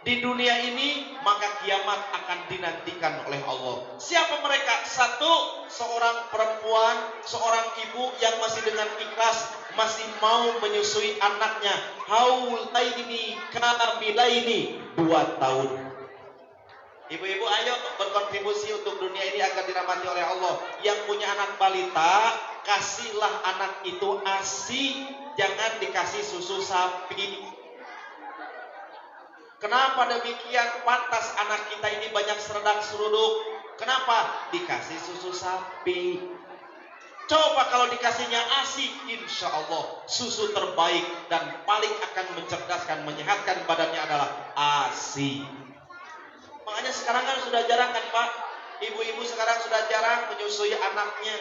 di dunia ini, maka kiamat akan dinantikan oleh Allah. Siapa mereka? Satu, seorang perempuan, seorang ibu yang masih dengan ikhlas masih mau menyusui anaknya haulaini kamilaini 2 tahun. Ibu-ibu ayo berkontribusi untuk dunia ini agar dirahmati oleh Allah. Yang punya anak balita, kasihlah anak itu ASI, jangan dikasih susu sapi. Kenapa demikian? Pantas anak kita ini banyak seredak seruduk. Kenapa? Dikasih susu sapi. Coba kalau dikasihnya ASI, insya Allah susu terbaik dan paling akan mencerdaskan, menyehatkan badannya adalah ASI. Makanya sekarang kan sudah jarang kan Pak, ibu-ibu sekarang sudah jarang menyusui anaknya.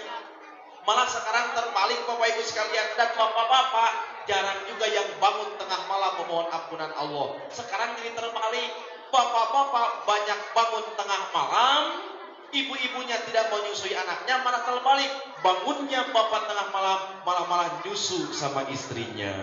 Malah sekarang terbalik Bapak Ibu sekalian, dan bapak-bapak jarang juga yang bangun tengah malam memohon ampunan Allah. Sekarang jadi terbalik, bapak-bapak banyak bangun tengah malam, ibu-ibunya tidak menyusui anaknya, malah terbalik, bangunnya bapak tengah malam malah nyusu sama istrinya.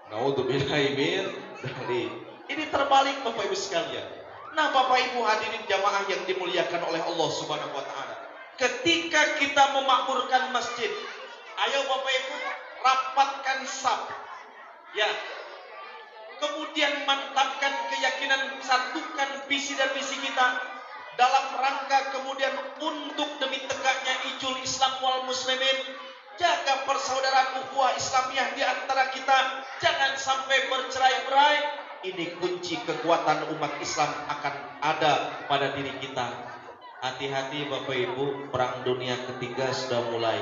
Naudzubillahi min dzalik. Ini terbalik Bapak Ibu sekalian. Nah Bapak Ibu hadirin jamaah yang dimuliakan oleh Allah Subhanahu wa taala. Ketika kita memakmurkan masjid, ayo Bapak Ibu rapatkan saf. Ya. Kemudian mantapkan keyakinan, satukan visi dan misi kita dalam rangka kemudian untuk demi tegaknya ijul Islam wal muslimin. Jaga persaudaraan ukhuwah Islamiyah di antara kita, jangan sampai bercerai-berai. Ini kunci kekuatan umat Islam akan ada pada diri kita. Hati-hati Bapak Ibu, perang dunia ketiga sudah mulai.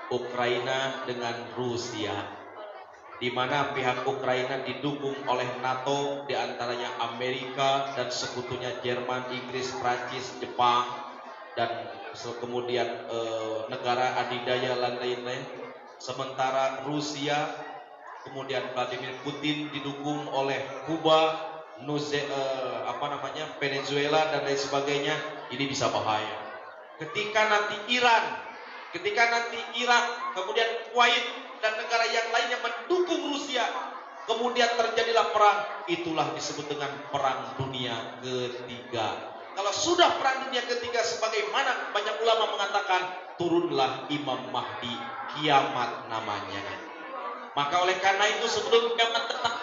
Ukraina dengan Rusia, di mana pihak Ukraina didukung oleh NATO, di antaranya Amerika dan sekutunya Jerman, Inggris, Prancis, Jepang, dan kemudian negara adidaya lain-lain. Sementara Rusia, kemudian Vladimir Putin didukung oleh Kuba, Venezuela dan lain sebagainya. Ini bisa bahaya. Ketika nanti Irak, kemudian Kuwait dan negara yang lainnya mendukung Rusia, kemudian terjadilah perang. Itulah disebut dengan perang dunia ketiga. Kalau sudah perang dunia ketiga, sebagaimana banyak ulama mengatakan, turunlah Imam Mahdi, kiamat namanya. Maka oleh karena itu sebelum kiamat datang,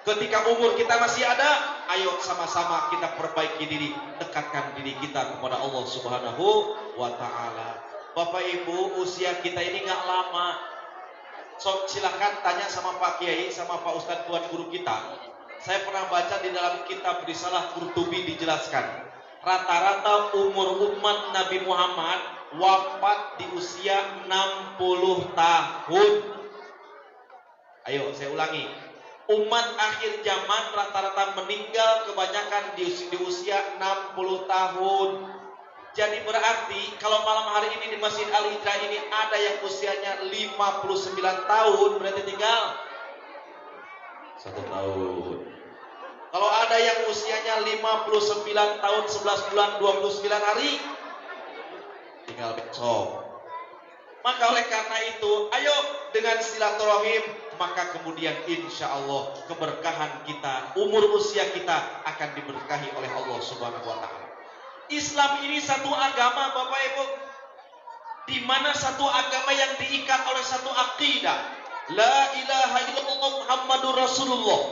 ketika umur kita masih ada, ayo sama-sama kita perbaiki diri, dekatkan diri kita kepada Allah Subhanahu wa taala. Bapak Ibu, usia kita ini nggak lama. So, silahkan tanya sama Pak Kiai, sama Pak Ustadz Tuan Guru kita. Saya pernah baca di dalam kitab Risalah Qurtubi dijelaskan, rata-rata umur umat Nabi Muhammad wafat di usia 60 tahun. Ayo saya ulangi, umat akhir zaman rata-rata meninggal kebanyakan di usia 60 tahun. Jadi berarti kalau malam hari ini di Masjid Al-Hijrah ini ada yang usianya 59 tahun, berarti tinggal 1 tahun. Kalau ada yang usianya 59 tahun 11 bulan 29 hari, tinggal besok. Maka oleh karena itu, ayo dengan silaturahim, maka kemudian insya Allah keberkahan kita, umur usia kita akan diberkahi oleh Allah Subhanahu wa taala. Islam ini satu agama Bapak Ibu, di mana satu agama yang diikat oleh satu akidah, la ilaha illallah Muhammadur Rasulullah.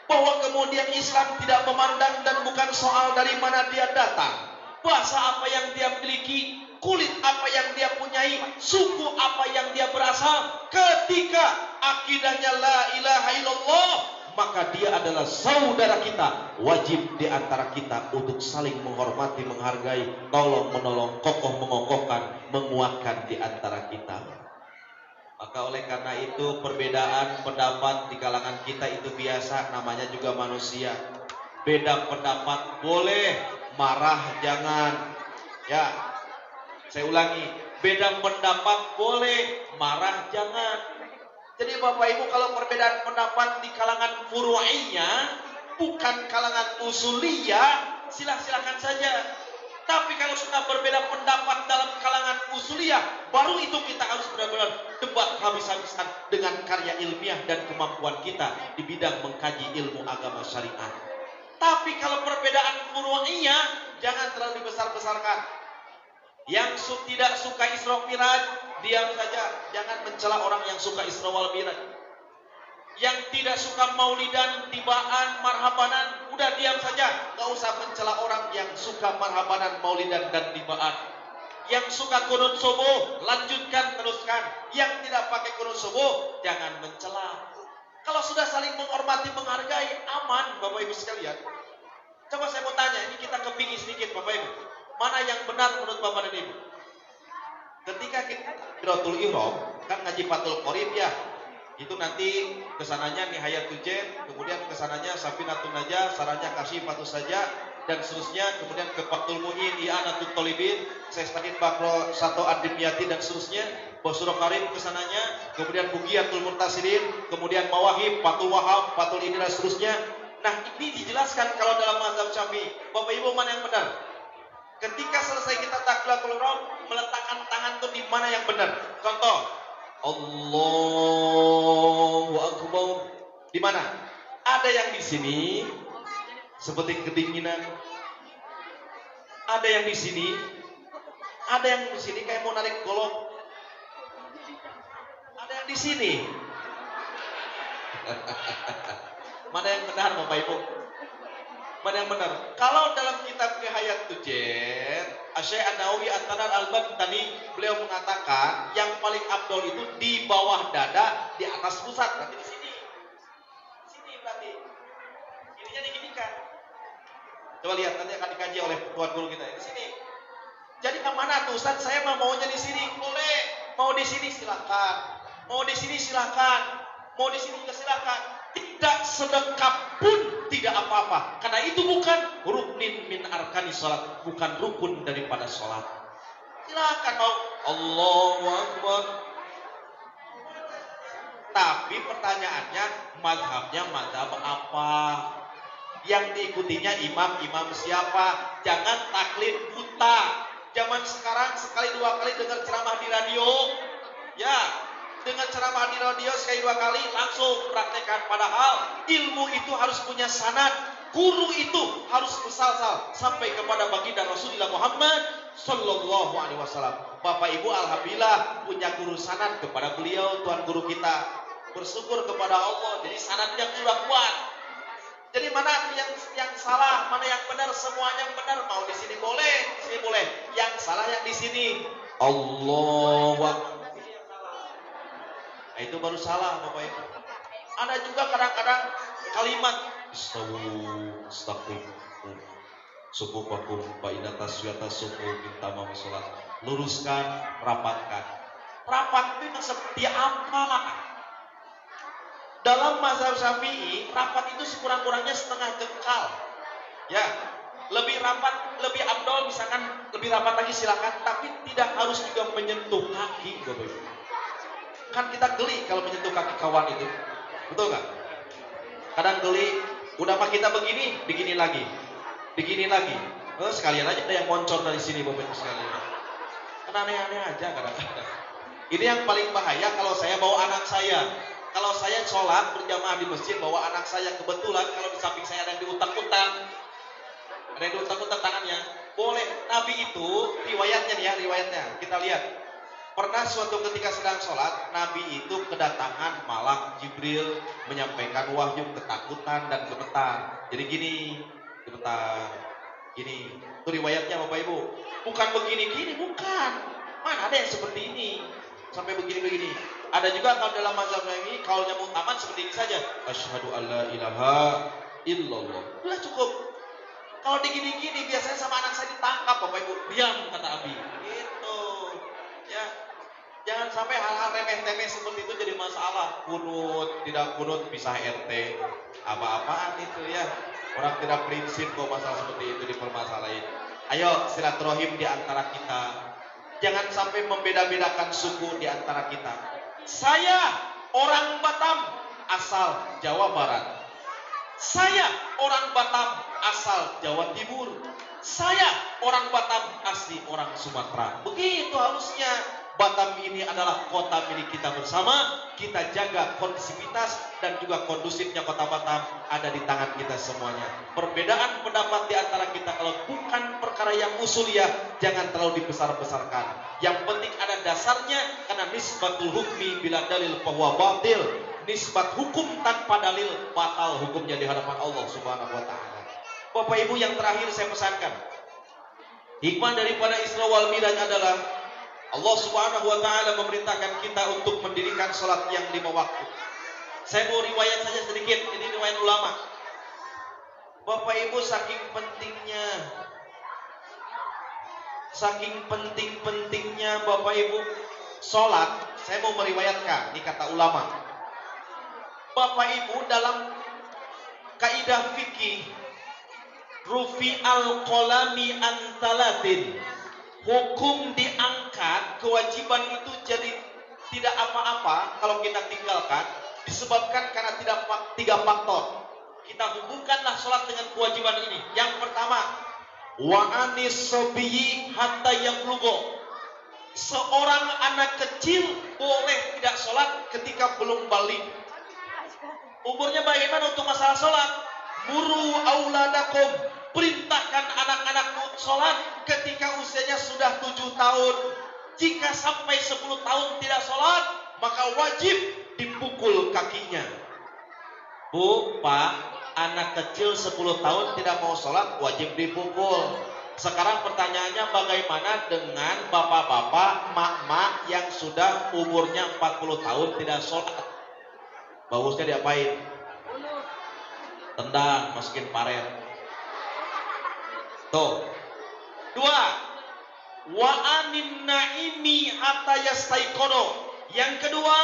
Bahwa kemudian Islam tidak memandang dan bukan soal dari mana dia datang, bahasa apa yang dia miliki, kulit apa yang dia punyai, suku apa yang dia berasal. Ketika akidahnya la ilaha illallah, maka dia adalah saudara kita. Wajib di antara kita untuk saling menghormati, menghargai, tolong menolong, kokoh mengokohkan, menguatkan di antara kita. Maka oleh karena itu perbedaan pendapat di kalangan kita itu biasa, namanya juga manusia. Beda pendapat boleh, marah jangan. Ya, saya ulangi, beda pendapat boleh, marah jangan. Jadi Bapak Ibu, kalau perbedaan pendapat di kalangan furu'iyah, bukan kalangan usuliyah, silakan saja. Tapi kalau sudah berbeda pendapat dalam kalangan usuliyah, baru itu kita harus benar-benar debat habis-habisan dengan karya ilmiah dan kemampuan kita di bidang mengkaji ilmu agama syariat. Tapi kalau perbedaan furu'iyah, jangan terlalu dibesar-besarkan. Yang tidak suka Isra Mi'raj, diam saja, jangan mencela orang yang suka Isra wal Mi'raj. Yang tidak suka maulidan, tibaan, marhabanan, udah diam saja, nggak usah mencela orang yang suka marhabanan, maulidan dan tibaan. Yang suka kunut subuh, lanjutkan, teruskan. Yang tidak pakai kunut subuh, jangan mencela. Kalau sudah saling menghormati, menghargai, aman Bapak Ibu sekalian. Coba saya mau tanya, ini kita kepingin sedikit Bapak Ibu. Mana yang benar menurut Bapak dan Ibu? Ketika kita Takbiratul Ihram, kan ngaji Fathul Qorib ya. Itu nanti kesananya Nihayatul Jen, kemudian kesananya Safinatun Najah, sarannya Kasyifatus Saja, dan seterusnya, kemudian ke Fathul Mu'in, I'anatul Thalibin, Sestadin Bakro Sato Ad-Dimyati, dan seterusnya. Basura Karim kesananya, kemudian Bugiyatul Murtasidin, kemudian Mawahib, Fathul Wahab, Fathul ini dan seterusnya. Nah, ini dijelaskan kalau dalam mazhab Syafi'i. Bapak Ibu, mana yang benar? Ketika selesai kita takbiratul ihram, meletakkan tangan itu di mana yang benar? Contoh, Allahu Akbar. Di mana? Ada yang di sini seperti kedinginan. Ada yang di sini. Ada yang di sini kayak mau narik golok. Ada yang di sini. Mana yang benar Bapak Ibu? Mana yang benar? Kalau dalam kitab Nihayatul Jen, Syekh An-Nawawi At-Tanar Al-Bantani, beliau mengatakan yang paling afdol itu di bawah dada, di atas pusat. Berarti di sini. Di sini berarti. Ininya diginikan. Coba lihat, nanti akan dikaji oleh tuan guru kita. Di sini. Jadi kemana tuh Ustaz? Saya maunya di sini. Boleh. Mau di sini silakan. Mau di sini silakan. Mau di sini juga silakan. Tidak sedekap pun tidak apa-apa. Karena itu bukan ruknin min arkani salat, bukan rukun daripada salat. Silakan mau Allahu Akbar. Tapi pertanyaannya, mazhabnya mazhab apa? Yang diikutinya imam siapa? Jangan taklid buta. Zaman sekarang sekali dua kali dengar ceramah di radio, ya, dengan ceramah di radio sekali dua kali langsung praktekkan. Padahal ilmu itu harus punya sanad, guru itu harus musalsal sampai kepada baginda Rasulullah Muhammad Sallallahu Alaihi Wasallam. Bapak Ibu alhamdulillah punya guru sanad kepada beliau, tuan guru kita. Bersyukur kepada Allah, jadi sanadnya sudah kuat. Jadi mana yang salah, mana yang benar, semuanya benar. Mau di sini boleh, di sini boleh. Yang salah yang di sini. Allahu Akbar. Nah, itu baru salah Bapak Ibu. Ada juga kadang-kadang kalimat astagfirullah, subuhakum baina taswiyata subuh bintama sholat. Luruskan, rapatkan. Rapat itu seperti apa? Dalam mazhab Syafi'i, rapat itu sekurang-kurangnya setengah jengkal. Ya, lebih rapat, lebih abdol, misalkan lebih rapat lagi silakan, tapi tidak harus juga menyentuh kaki, Bapak Ibu. Kan kita geli kalau menyentuh kaki kawan itu, betul nggak? Kadang geli, udah mah kita begini lagi, sekalian aja ada yang moncor dari sini Bapak Ibu sekalian. Kan aneh-aneh aja kadang-kadang. Ini yang paling bahaya kalau saya bawa anak saya. Kalau saya sholat berjamaah di masjid bawa anak saya, kebetulan kalau di samping saya ada yang diutak-utak, tangannya, boleh. Nabi itu riwayatnya nih ya, riwayatnya kita lihat. Pernah suatu ketika sedang sholat, Nabi itu kedatangan malak Jibril menyampaikan wahyu, ketakutan dan gemetar. Jadi gini, gemetar. Gini, itu riwayatnya Bapak Ibu. Bukan begini-gini, bukan. Mana ada yang seperti ini? Sampai begini-begini. Ada juga kalau dalam mazhab ini, kaulnya mutaman seperti ini saja. Asyhadu alla ilaha illallah. Udah cukup. Kalau digini-gini biasanya sama anak saya ditangkap Bapak Ibu. Diam kata Abi. Gitu. Ya. Jangan sampai hal-hal remeh-temeh seperti itu jadi masalah. Kunut, tidak kunut, pisah RT. Apa-apaan itu ya. Orang tidak prinsip kok masalah seperti itu dipermasalahin. Ayo silaturahim di antara kita. Jangan sampai membeda-bedakan suku di antara kita. Saya orang Batam asal Jawa Barat. Saya orang Batam asal Jawa Timur. Saya orang Batam asli orang Sumatera. Begitu harusnya. Batam ini adalah kota milik kita bersama. Kita jaga kondisivitas dan juga kondusifnya kota Batam ada di tangan kita semuanya. Perbedaan pendapat di antara kita kalau bukan perkara yang usuliyah, jangan terlalu dibesar-besarkan. Yang penting ada dasarnya, karena nisbatul hukmi bila dalil bahwa batil. Nisbat hukum tanpa dalil batal hukumnya di hadapan Allah Subhanahu wa taala. Bapak Ibu, yang terakhir saya pesankan, hikmah daripada Isra wal Mi'raj adalah Allah Subhanahu wa taala memerintahkan kita untuk mendirikan salat yang 5 waktu. Saya mau riwayat saja sedikit, ini riwayat ulama. Bapak Ibu, saking pentingnya Bapak Ibu salat, saya mau meriwayatkan, ini kata ulama. Bapak Ibu, dalam kaidah fikih rufi al-qalami antalatin, hukum diangkat, kewajiban itu jadi tidak apa-apa kalau kita tinggalkan, disebabkan karena tiga faktor. Kita hubungkanlah sholat dengan kewajiban ini. Yang pertama, wa anis sobiyyi hatta yablugha. Seorang anak kecil boleh tidak sholat ketika belum balik. Umurnya bagaimana untuk masalah sholat? Muru auladakum, perintahkan anak-anakmu sholat ketika usianya sudah 7 tahun. Jika sampai 10 tahun tidak sholat, maka wajib dipukul kakinya. Bu, Pak, anak kecil 10 tahun tidak mau sholat, wajib dipukul. Sekarang pertanyaannya, bagaimana dengan bapak-bapak, mak-mak yang sudah umurnya 40 tahun tidak sholat? Bagusnya diapain? Tendang, masukin paret. Tuh. 2. Wa anin naimi hatta yastaiqono. Yang kedua,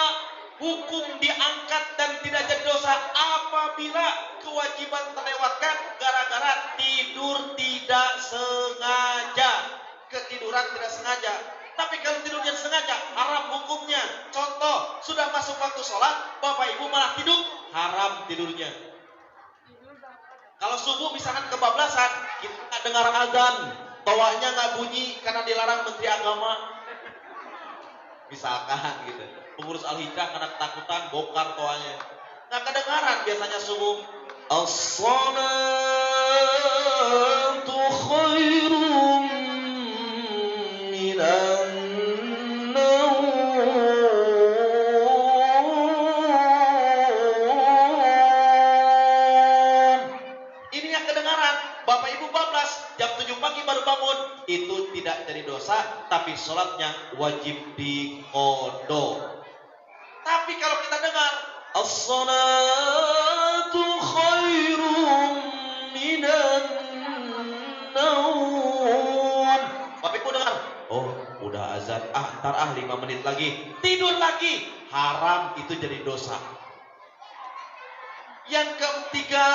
hukum diangkat dan tidak jadi dosa apabila kewajiban terlewatkan gara-gara tidur tidak sengaja. Ketiduran tidak sengaja. Tapi kalau tidurnya sengaja, haram hukumnya. Contoh, sudah masuk waktu sholat, Bapak Ibu malah tidur, haram tidurnya. Kalau subuh misalkan kebablasan, kita dengar azan, tawanya nggak bunyi karena dilarang Menteri Agama. Misalkan gitu. Pengurus Al-Hijrah karena ketakutan bongkar tawanya. Nggak kedengaran biasanya subuh. As-salatu khairum minan naum. Ini yang kedengaran. Bapak Ibu bablas jam 7 pagi baru bangun, itu tidak jadi dosa, tapi sholatnya wajib diqodho. Tapi kalau kita dengar as-salatu khairum minan naum, Bapak Ibu dengar, oh udah azan, ntar 5 menit lagi, tidur lagi, haram, itu jadi dosa. Yang ketiga,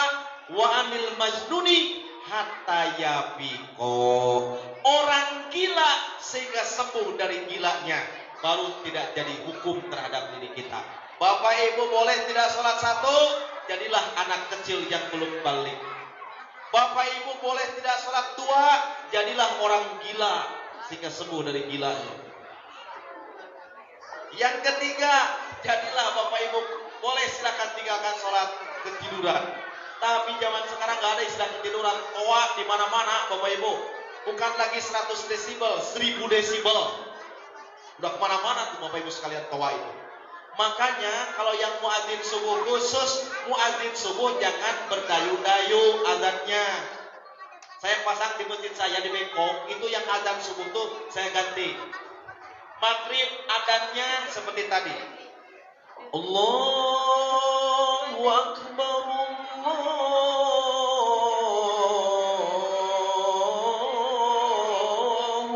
wa anil majnuni hatta yafiqo. Orang gila sehingga sembuh dari gilanya, baru tidak jadi hukum terhadap diri kita. Bapak Ibu boleh tidak sholat 1, jadilah anak kecil yang belum balik. Bapak Ibu boleh tidak sholat 2, jadilah orang gila sehingga sembuh dari gilanya. Yang ketiga, jadilah Bapak Ibu boleh silakan tinggalkan sholat ketiduran. Tapi zaman sekarang nggak ada istilah ketiduran. Toa di mana-mana Bapak Ibu. Bukan lagi 100 desibel, 1000 desibel. Udah kemana-mana tuh Bapak Ibu sekalian toa itu. Makanya kalau yang muadzin subuh khusus, muadzin subuh jangan berdayu-dayu azannya. Saya pasang di masjid saya di Bengkok, itu yang azan subuh tuh saya ganti. Maghrib adanya seperti tadi. Allahu Akbar, Allahu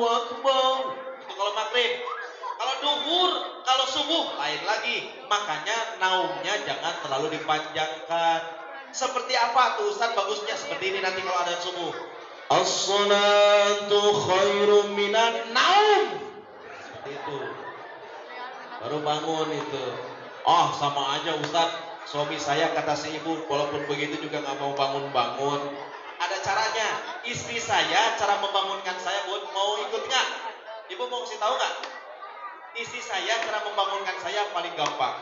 Akbar. Itu kalau maghrib. Kalau duhur, kalau subuh lain lagi. Makanya naumnya jangan terlalu dipanjangkan. Seperti apa tuh Ustaz bagusnya? Seperti ini nanti kalau ada subuh. As-salatu khairum minan naum. Seperti itu. Baru bangun itu. Oh sama aja Ustaz. Suami saya kata si ibu, walaupun begitu juga nggak mau bangun-bangun. Ada caranya. Istri saya cara membangunkan saya, Bun, mau ikut nggak? Ibu mau kasih tahu nggak? Istri saya cara membangunkan saya paling gampang.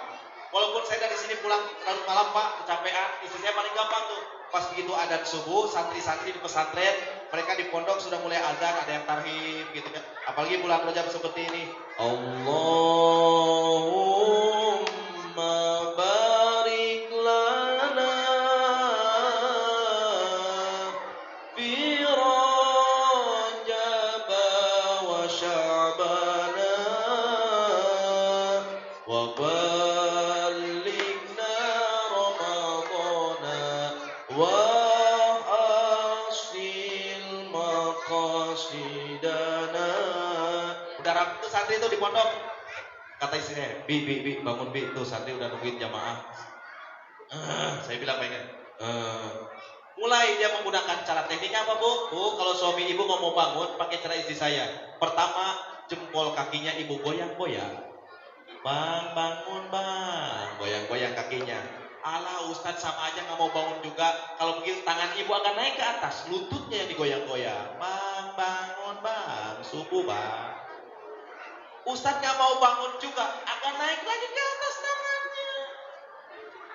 Walaupun saya dari sini pulang larut malam Pak, kecapean, istri saya paling gampang tuh. Pas begitu adzan subuh, santri-santri di pesantren, mereka di pondok sudah mulai azan, ada yang tarhib gitu kan. Apalagi bulan Rajab seperti ini. Allahumma barik lana fi Rajab wa Sya'bana wa ballighna Ramadana wa hasil maqasidana. Udah rapi tuh santri itu di pondok. Kata istrinya, Bi, bangun Bi, tuh santri udah nungguin jamaah. Saya bilang pengen. Mulai dia menggunakan cara tekniknya apa Bu? Bu, kalau suami ibu mau bangun pakai cara istri saya. Pertama, jempol kakinya ibu goyang-goyang. Bang, bangun bang, goyang-goyang kakinya. Alah Ustadz sama aja nggak mau bangun juga. Kalau begitu tangan ibu akan naik ke atas, lututnya yang digoyang-goyang. Bang, bangun bang, subuh bang. Ustadz nggak mau bangun juga, akan naik lagi ke atas tangannya.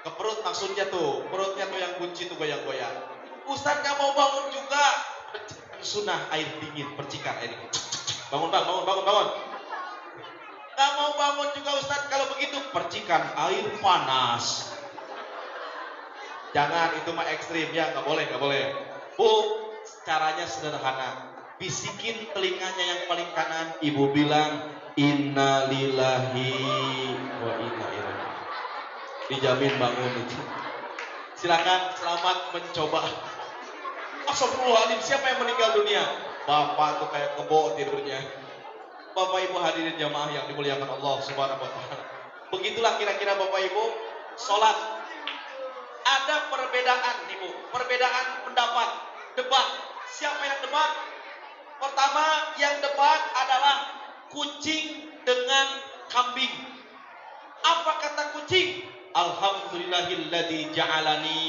Ke perut maksudnya tuh, perutnya tuh yang kunci tuh goyang-goyang. Ustadz nggak mau bangun juga, sunnah air dingin, percikan air dingin. Bangun bang, bangun. Nggak mau bangun juga Ustadz, kalau begitu percikan air panas. Jangan, itu mah ekstrim ya, nggak boleh. Bu, caranya sederhana. Bisikin telinganya yang paling kanan, ibu bilang innalillahi wa inna ilaihi. Dijamin bangun itu. Silakan, selamat mencoba. Astagfirullahaladzim, siapa yang meninggal dunia? Bapak tuh kayak kebo tidurnya. Bapak Ibu hadirin jamaah yang dimuliakan Allah Subhanahu wa taala. Begitulah kira-kira Bapak Ibu salat. Ada perbedaan nih Bu, perbedaan pendapat, debat. Siapa yang debat? Pertama yang debat adalah kucing dengan kambing. Apa kata kucing? Alhamdulillahilladzi ja'alani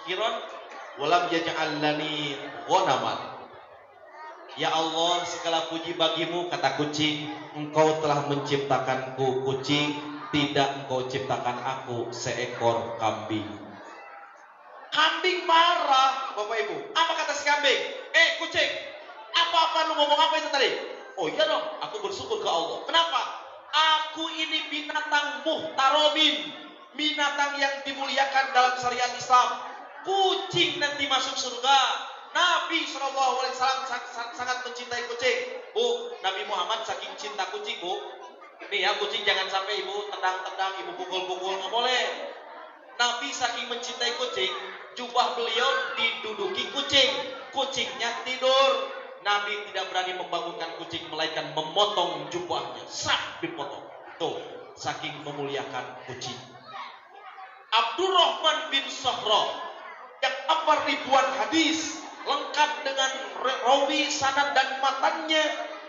khiran walam yaj'alani ghanaman. Ya Allah, segala puji bagimu, kata kucing. Engkau telah menciptakanku kucing, tidak engkau ciptakan aku seekor kambing. Kambing marah, Bapak Ibu. Apa kata si kambing? Kucing, apa-apa lu ngomong apa itu tadi? Oh iya dong, aku bersyukur ke Allah. Kenapa? Aku ini binatang muhtaromin, binatang yang dimuliakan dalam syariat Islam. Kucing nanti masuk surga. Nabi SAW sangat mencintai kucing. Bu, Nabi Muhammad saking cinta kucing, Bu. Nih ya, kucing jangan sampai ibu tendang-tendang, ibu pukul-pukul, nggak boleh. Nabi saking mencintai kucing, jubah beliau diduduki kucing. Kucingnya tidur. Nabi tidak berani membangunkan kucing, melainkan memotong jubahnya. Sak dipotong. Tuh, saking memuliakan kucing. Abdurrahman bin Sahra yang 4 ribuan hadis, lengkap dengan rawi, sanad dan matannya.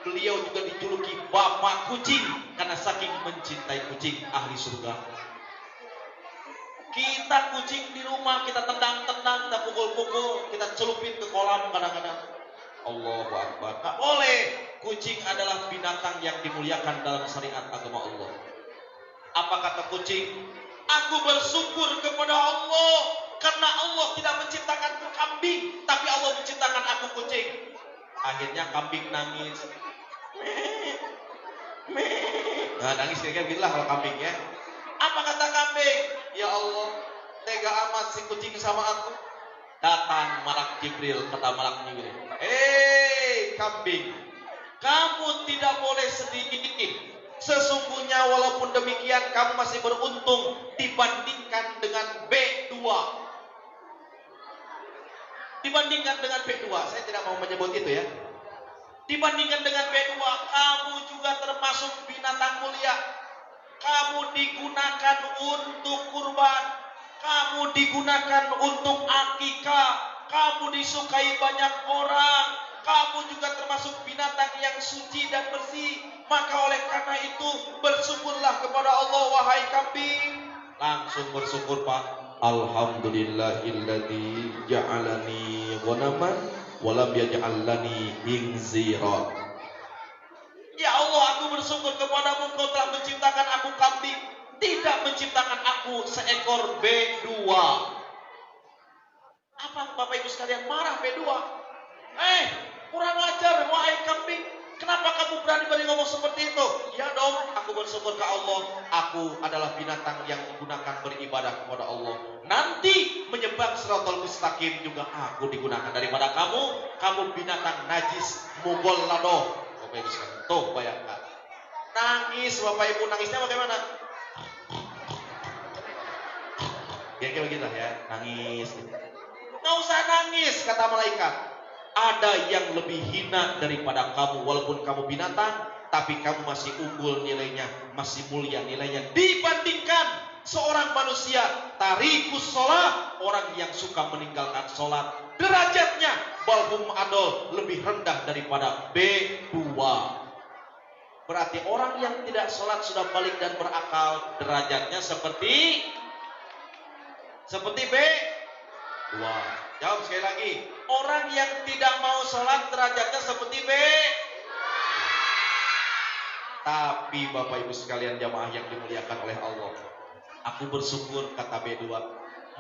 Beliau juga dijuluki bapak kucing karena saking mencintai kucing, ahli surga. Kita kucing di rumah, kita tendang-tendang, kita pukul-pukul, kita celupin ke kolam kadang-kadang. Allahu Akbar. Tak boleh. Kucing adalah binatang yang dimuliakan dalam syariat agama Allah. Apa kata kucing? Aku bersyukur kepada Allah karena Allah tidak menciptakanku kambing, tapi Allah menciptakan aku kucing. Akhirnya kambing nangis. Nah, nangis kira-kira begitulah kalau kambing ya. Apa kata kambing? Ya Allah, tega amat si kucing sama aku. Datang malak Jibril, kata malak Jibril, "Hei kambing, kamu tidak boleh sedih. Sesungguhnya walaupun demikian kamu masih beruntung dibandingkan dengan B2. Dibandingkan dengan B2, saya tidak mau menyebut itu ya. Dibandingkan dengan B2, kamu juga termasuk binatang mulia. Kamu digunakan untuk kurban, kamu digunakan untuk akikah, kamu disukai banyak orang, kamu juga termasuk binatang yang suci dan bersih. Maka oleh karena itu bersyukurlah kepada Allah wahai kambing." Langsung bersyukur Pak. "Alhamdulillahilladzi ja'alani ghanaman wa lam yaj'alni khinzira." Ya Allah, aku bersyukur kepadamu, Engkau telah menciptakan aku kambing, tidak menciptakan aku seekor B2. Apa Bapak Ibu sekalian marah B2? Kurang ajar wahai kambing. Kenapa kamu berani ngomong seperti itu? Ya dong, aku bersyukur ke Allah. Aku adalah binatang yang digunakan beribadah kepada Allah. Nanti menyeberang Shiratal Mustaqim juga aku digunakan daripada kamu. Kamu binatang najis, mughalladah. Bapak Ibu sekalian, tuh bayangkan. Nangis Bapak Ibu, nangisnya bagaimana? Kira-kira begitu ya, nangis. Nggak usah nangis, kata malaikat. Ada yang lebih hina daripada kamu, walaupun kamu binatang, tapi kamu masih unggul nilainya, masih mulia nilainya dibandingkan seorang manusia tarikus sholat, orang yang suka meninggalkan sholat. Derajatnya balhum adol, lebih rendah daripada B2. Berarti orang yang tidak sholat sudah balik dan berakal, derajatnya seperti B2. Jawab sekali lagi. Orang yang tidak mau sholat derajatnya seperti B. Tapi Bapak Ibu sekalian jamaah yang dimuliakan oleh Allah, aku bersyukur, kata B2,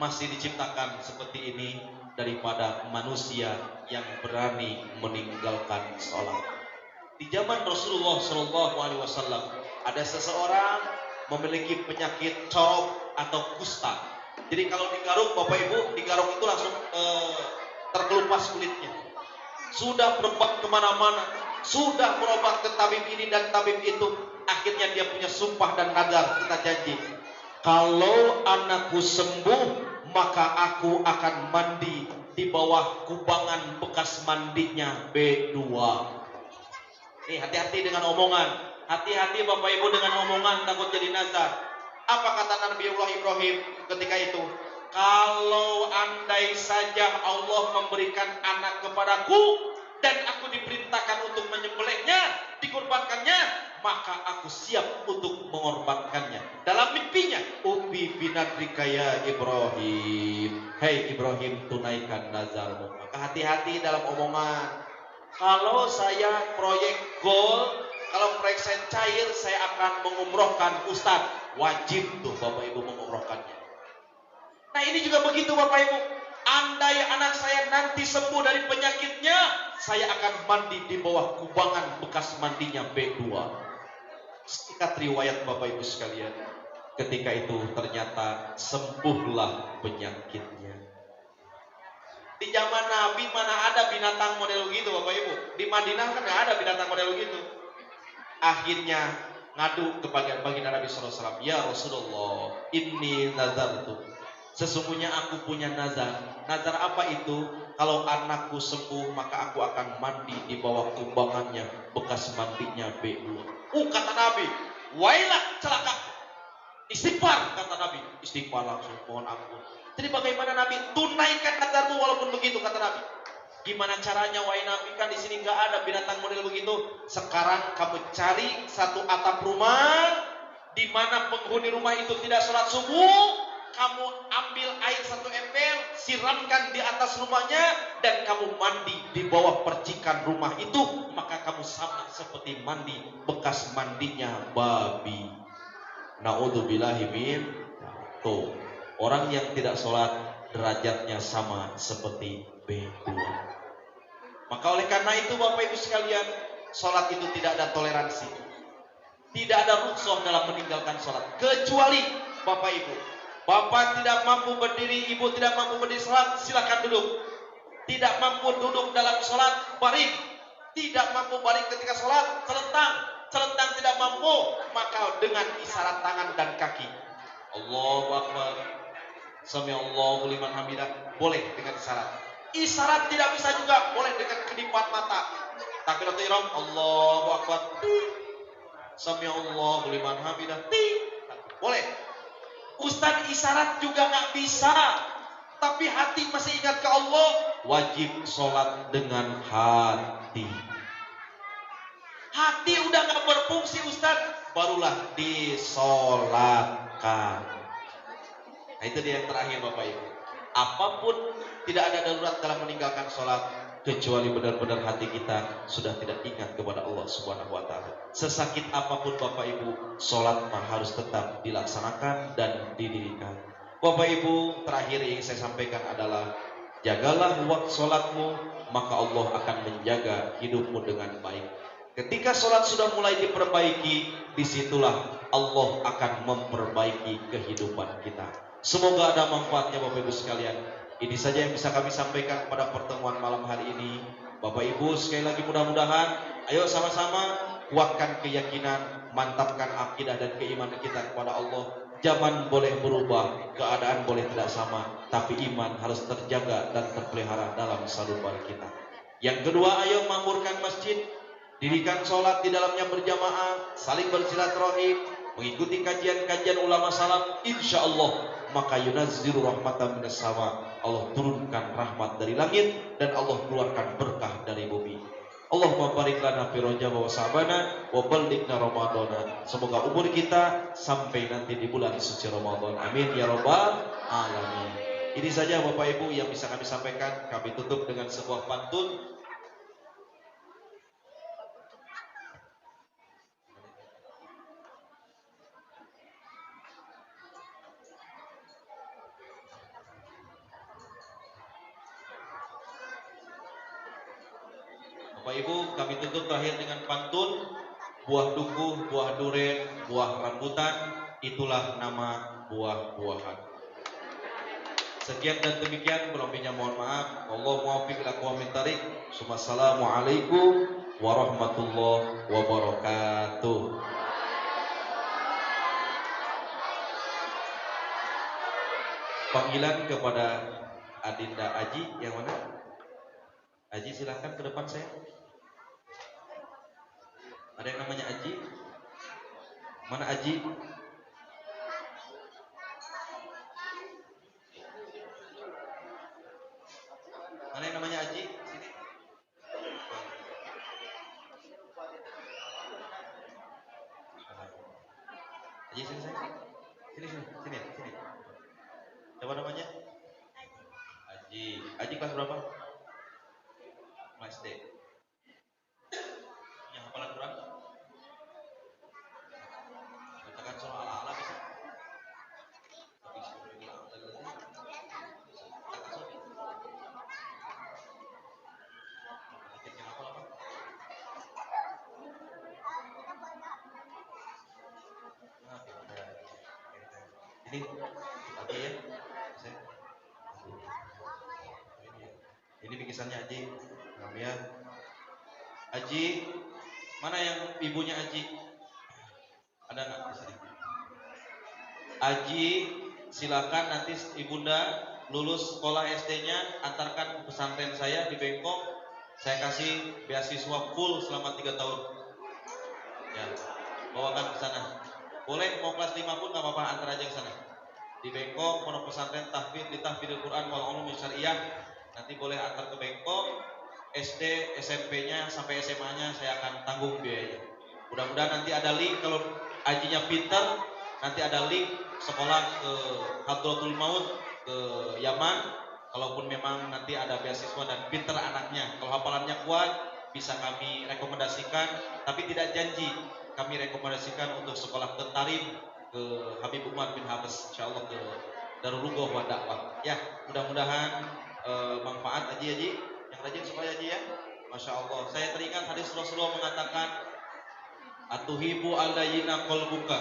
masih diciptakan seperti ini daripada manusia yang berani meninggalkan sholat. Di zaman Rasulullah SAW ada seseorang memiliki penyakit corok atau kusta. Jadi kalau digaruk Bapak Ibu, digaruk itu langsung terkelupas kulitnya. Sudah berobat kemana-mana, sudah berobat ke tabib ini dan tabib itu. Akhirnya dia punya sumpah dan nadar, kita janji, kalau anakku sembuh, maka aku akan mandi di bawah kubangan bekas mandinya B2. Nih, hati-hati dengan omongan. Hati-hati Bapak Ibu dengan omongan, takut jadi nazar. Apa kata Nabi Allah Ibrahim ketika itu? Kalau andai saja Allah memberikan anak kepadaku dan aku diperintahkan untuk menyembelihnya, dikorbankannya, maka aku siap untuk mengorbankannya. Dalam mimpinya, Ubi binadrika ya Ibrahim. Hei Ibrahim, tunaikan nazarmu. Maka hati-hati dalam omongan. Kalau saya proyek goal, kalau proyek saya cair, saya akan mengumrohkan Ustadz. Wajib tuh Bapak Ibu mengumrohkannya. Nah ini juga begitu Bapak Ibu. Andai anak saya nanti sembuh dari penyakitnya, saya akan mandi di bawah kubangan bekas mandinya B2. Singkat riwayat Bapak Ibu sekalian, ketika itu ternyata sembuhlah penyakitnya. Di zaman Nabi mana ada binatang model gitu Bapak Ibu. Di Madinah kan nggak ada binatang model gitu. Akhirnya ngadu kepada baginda Nabi SAW, ya Rasulullah, inni nazartu, sesungguhnya aku punya nazar. Nazar apa itu? Kalau anakku sembuh, maka aku akan mandi di bawah kubangannya bekas mandinya B2. Kata Nabi, wailah, celaka. Istighfar, kata Nabi. Istighfar langsung, mohon ampun. Jadi bagaimana Nabi? Tunaikan nazarmu walaupun begitu, kata Nabi. Gimana caranya wahai Nabi, kan di sini nggak ada binatang model begitu. Sekarang kamu cari satu atap rumah di mana penghuni rumah itu tidak sholat subuh. Kamu ambil air 1 ember, siramkan di atas rumahnya, dan kamu mandi di bawah percikan rumah itu. Maka kamu sama seperti mandi bekas mandinya babi. Naudzubillahi min. Tuh, orang yang tidak sholat derajatnya sama seperti B2. Maka oleh karena itu Bapak Ibu sekalian, sholat itu tidak ada toleransi, tidak ada rukhsah dalam meninggalkan sholat. Kecuali Bapak Ibu, Bapak tidak mampu berdiri, ibu tidak mampu berdiri salat, silakan duduk. Tidak mampu duduk dalam salat, baring. Tidak mampu baring ketika salat, celentang. Celentang tidak mampu, maka dengan isyarat tangan dan kaki. Allahu Akbar. Sami Allahu liman hamidah, boleh dengan isyarat. Isyarat tidak bisa juga, boleh dengan kedipan mata. Takbiratul ihram, Allahu Akbar. Sami Allahu liman hamidah. Boleh. Ustaz isyarat juga nggak bisa, tapi hati masih ingat ke Allah, wajib sholat dengan hati. Hati udah nggak berfungsi Ustaz, barulah disolatkan. Nah itu dia yang terakhir Bapak Ibu. Apapun tidak ada darurat dalam meninggalkan sholat, kecuali benar-benar hati kita sudah tidak ingat kepada Allah Subhanahu wa Ta'ala. Sesakit apapun Bapak Ibu, sholat mah harus tetap dilaksanakan dan didirikan. Bapak Ibu, terakhir yang saya sampaikan adalah jagalah waktu sholatmu, maka Allah akan menjaga hidupmu dengan baik. Ketika sholat sudah mulai diperbaiki, disitulah Allah akan memperbaiki kehidupan kita. Semoga ada manfaatnya Bapak Ibu sekalian. Ini saja yang bisa kami sampaikan pada pertemuan malam hari ini. Bapak Ibu sekali lagi mudah-mudahan ayo sama-sama kuatkan keyakinan, mantapkan akidah dan keimanan kita kepada Allah. Zaman boleh berubah, keadaan boleh tidak sama, tapi iman harus terjaga dan terpelihara dalam sanubari kita. Yang kedua, ayo makmurkan masjid, dirikan sholat di dalamnya berjamaah, saling bersilaturahim, mengikuti kajian-kajian ulama salaf, insya Allah maka yunazziru rahmatan minas sama, Allah turunkan rahmat dari langit dan Allah keluarkan berkah dari bumi. Allahumma barik lana fi Rajab wa Sa'bana wa ballighna Ramadana. Semoga umur kita sampai nanti di bulan suci Ramadan. Amin ya rabbal alamin. Ini saja Bapak Ibu yang bisa kami sampaikan. Kami tutup dengan sebuah pantun. Bapak Ibu, kami tutup terakhir dengan pantun. Buah dukuh, buah duren, buah rambutan, itulah nama buah-buahan. Sekian dan demikian, kurang lebihnya mohon maaf. Wallahu muwaffiq ila aqwamit thariq. Assalamualaikum warahmatullahi wabarakatuh. Panggilan kepada Adinda Aji yang mana? Aji silahkan ke depan saya. Ada yang namanya Aji? Mana Aji? Mana yang namanya Aji? Sini. Aji sini saya. Sini. Siapa namanya? Aji. Aji kelas berapa? SD. Yang hafalan Quran? Katakan surah Al-A'la bisa? Yang hafal apa? Ini lagi ya. Ini bikisannya Aji. Ya. Aji, mana yang ibunya Aji? Ada nggak di sini? Aji, silakan nanti ibunda lulus sekolah SD-nya, antarkan pesantren saya di Bengkok. Saya kasih beasiswa full selama 3 tahun. Ya, bawakan ke sana. Boleh mau kelas 5 pun nggak apa-apa, antar aja ke sana. Di Bengkok, pondok pesantren tahfidz, litahfidzul Quran wal ulum syariah. Nanti boleh antar ke Bengkok. SD, SMP-nya sampai SMA-nya saya akan tanggung biayanya. Mudah-mudahan nanti ada link, kalau Ajinya pintar, nanti ada link sekolah ke Hadratul Maut ke Yaman. Kalaupun memang nanti ada beasiswa dan pintar anaknya, kalau hafalannya kuat bisa kami rekomendasikan, tapi tidak janji. Kami rekomendasikan untuk sekolah ke Tarim, ke Habib Umar bin Habs, insyaallah ke Darul Rugoh wa Dakwah. Ya, mudah-mudahan manfaat Aji. Yang rajin supaya Aji ya. Masya Allah. Saya teringat hadis Rasulullah mengatakan, atuhibu alayina qalbuka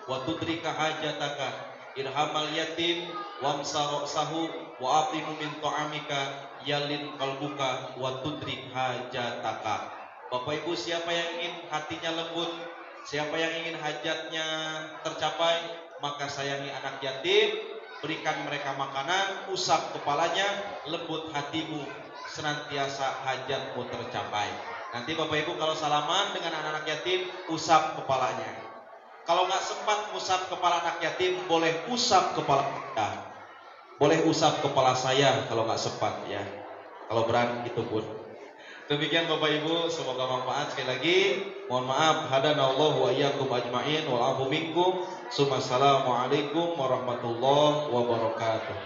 wa tudrika hajataka irhamal yatim wamsa ra'sahu wa atimu min ta'amika yalin qalbuka wa tudrik hajataka. Bapak Ibu, siapa yang ingin hatinya lembut, siapa yang ingin hajatnya tercapai, maka sayangi anak yatim, berikan mereka makanan, usap kepalanya, lembut hatimu, senantiasa hajatmu tercapai. Nanti Bapak Ibu kalau salaman dengan anak-anak yatim, usap kepalanya. Kalau nggak sempat usap kepala anak yatim, boleh usap kepala kita. Boleh usap kepala saya kalau nggak sempat ya. Kalau berat itu pun. Demikian Bapak Ibu, semoga manfaat. Sekali lagi, mohon maaf, hadanallahu wa iyyakum ajmain wal afu minkum. Assalamualaikum warahmatullahi wabarakatuh.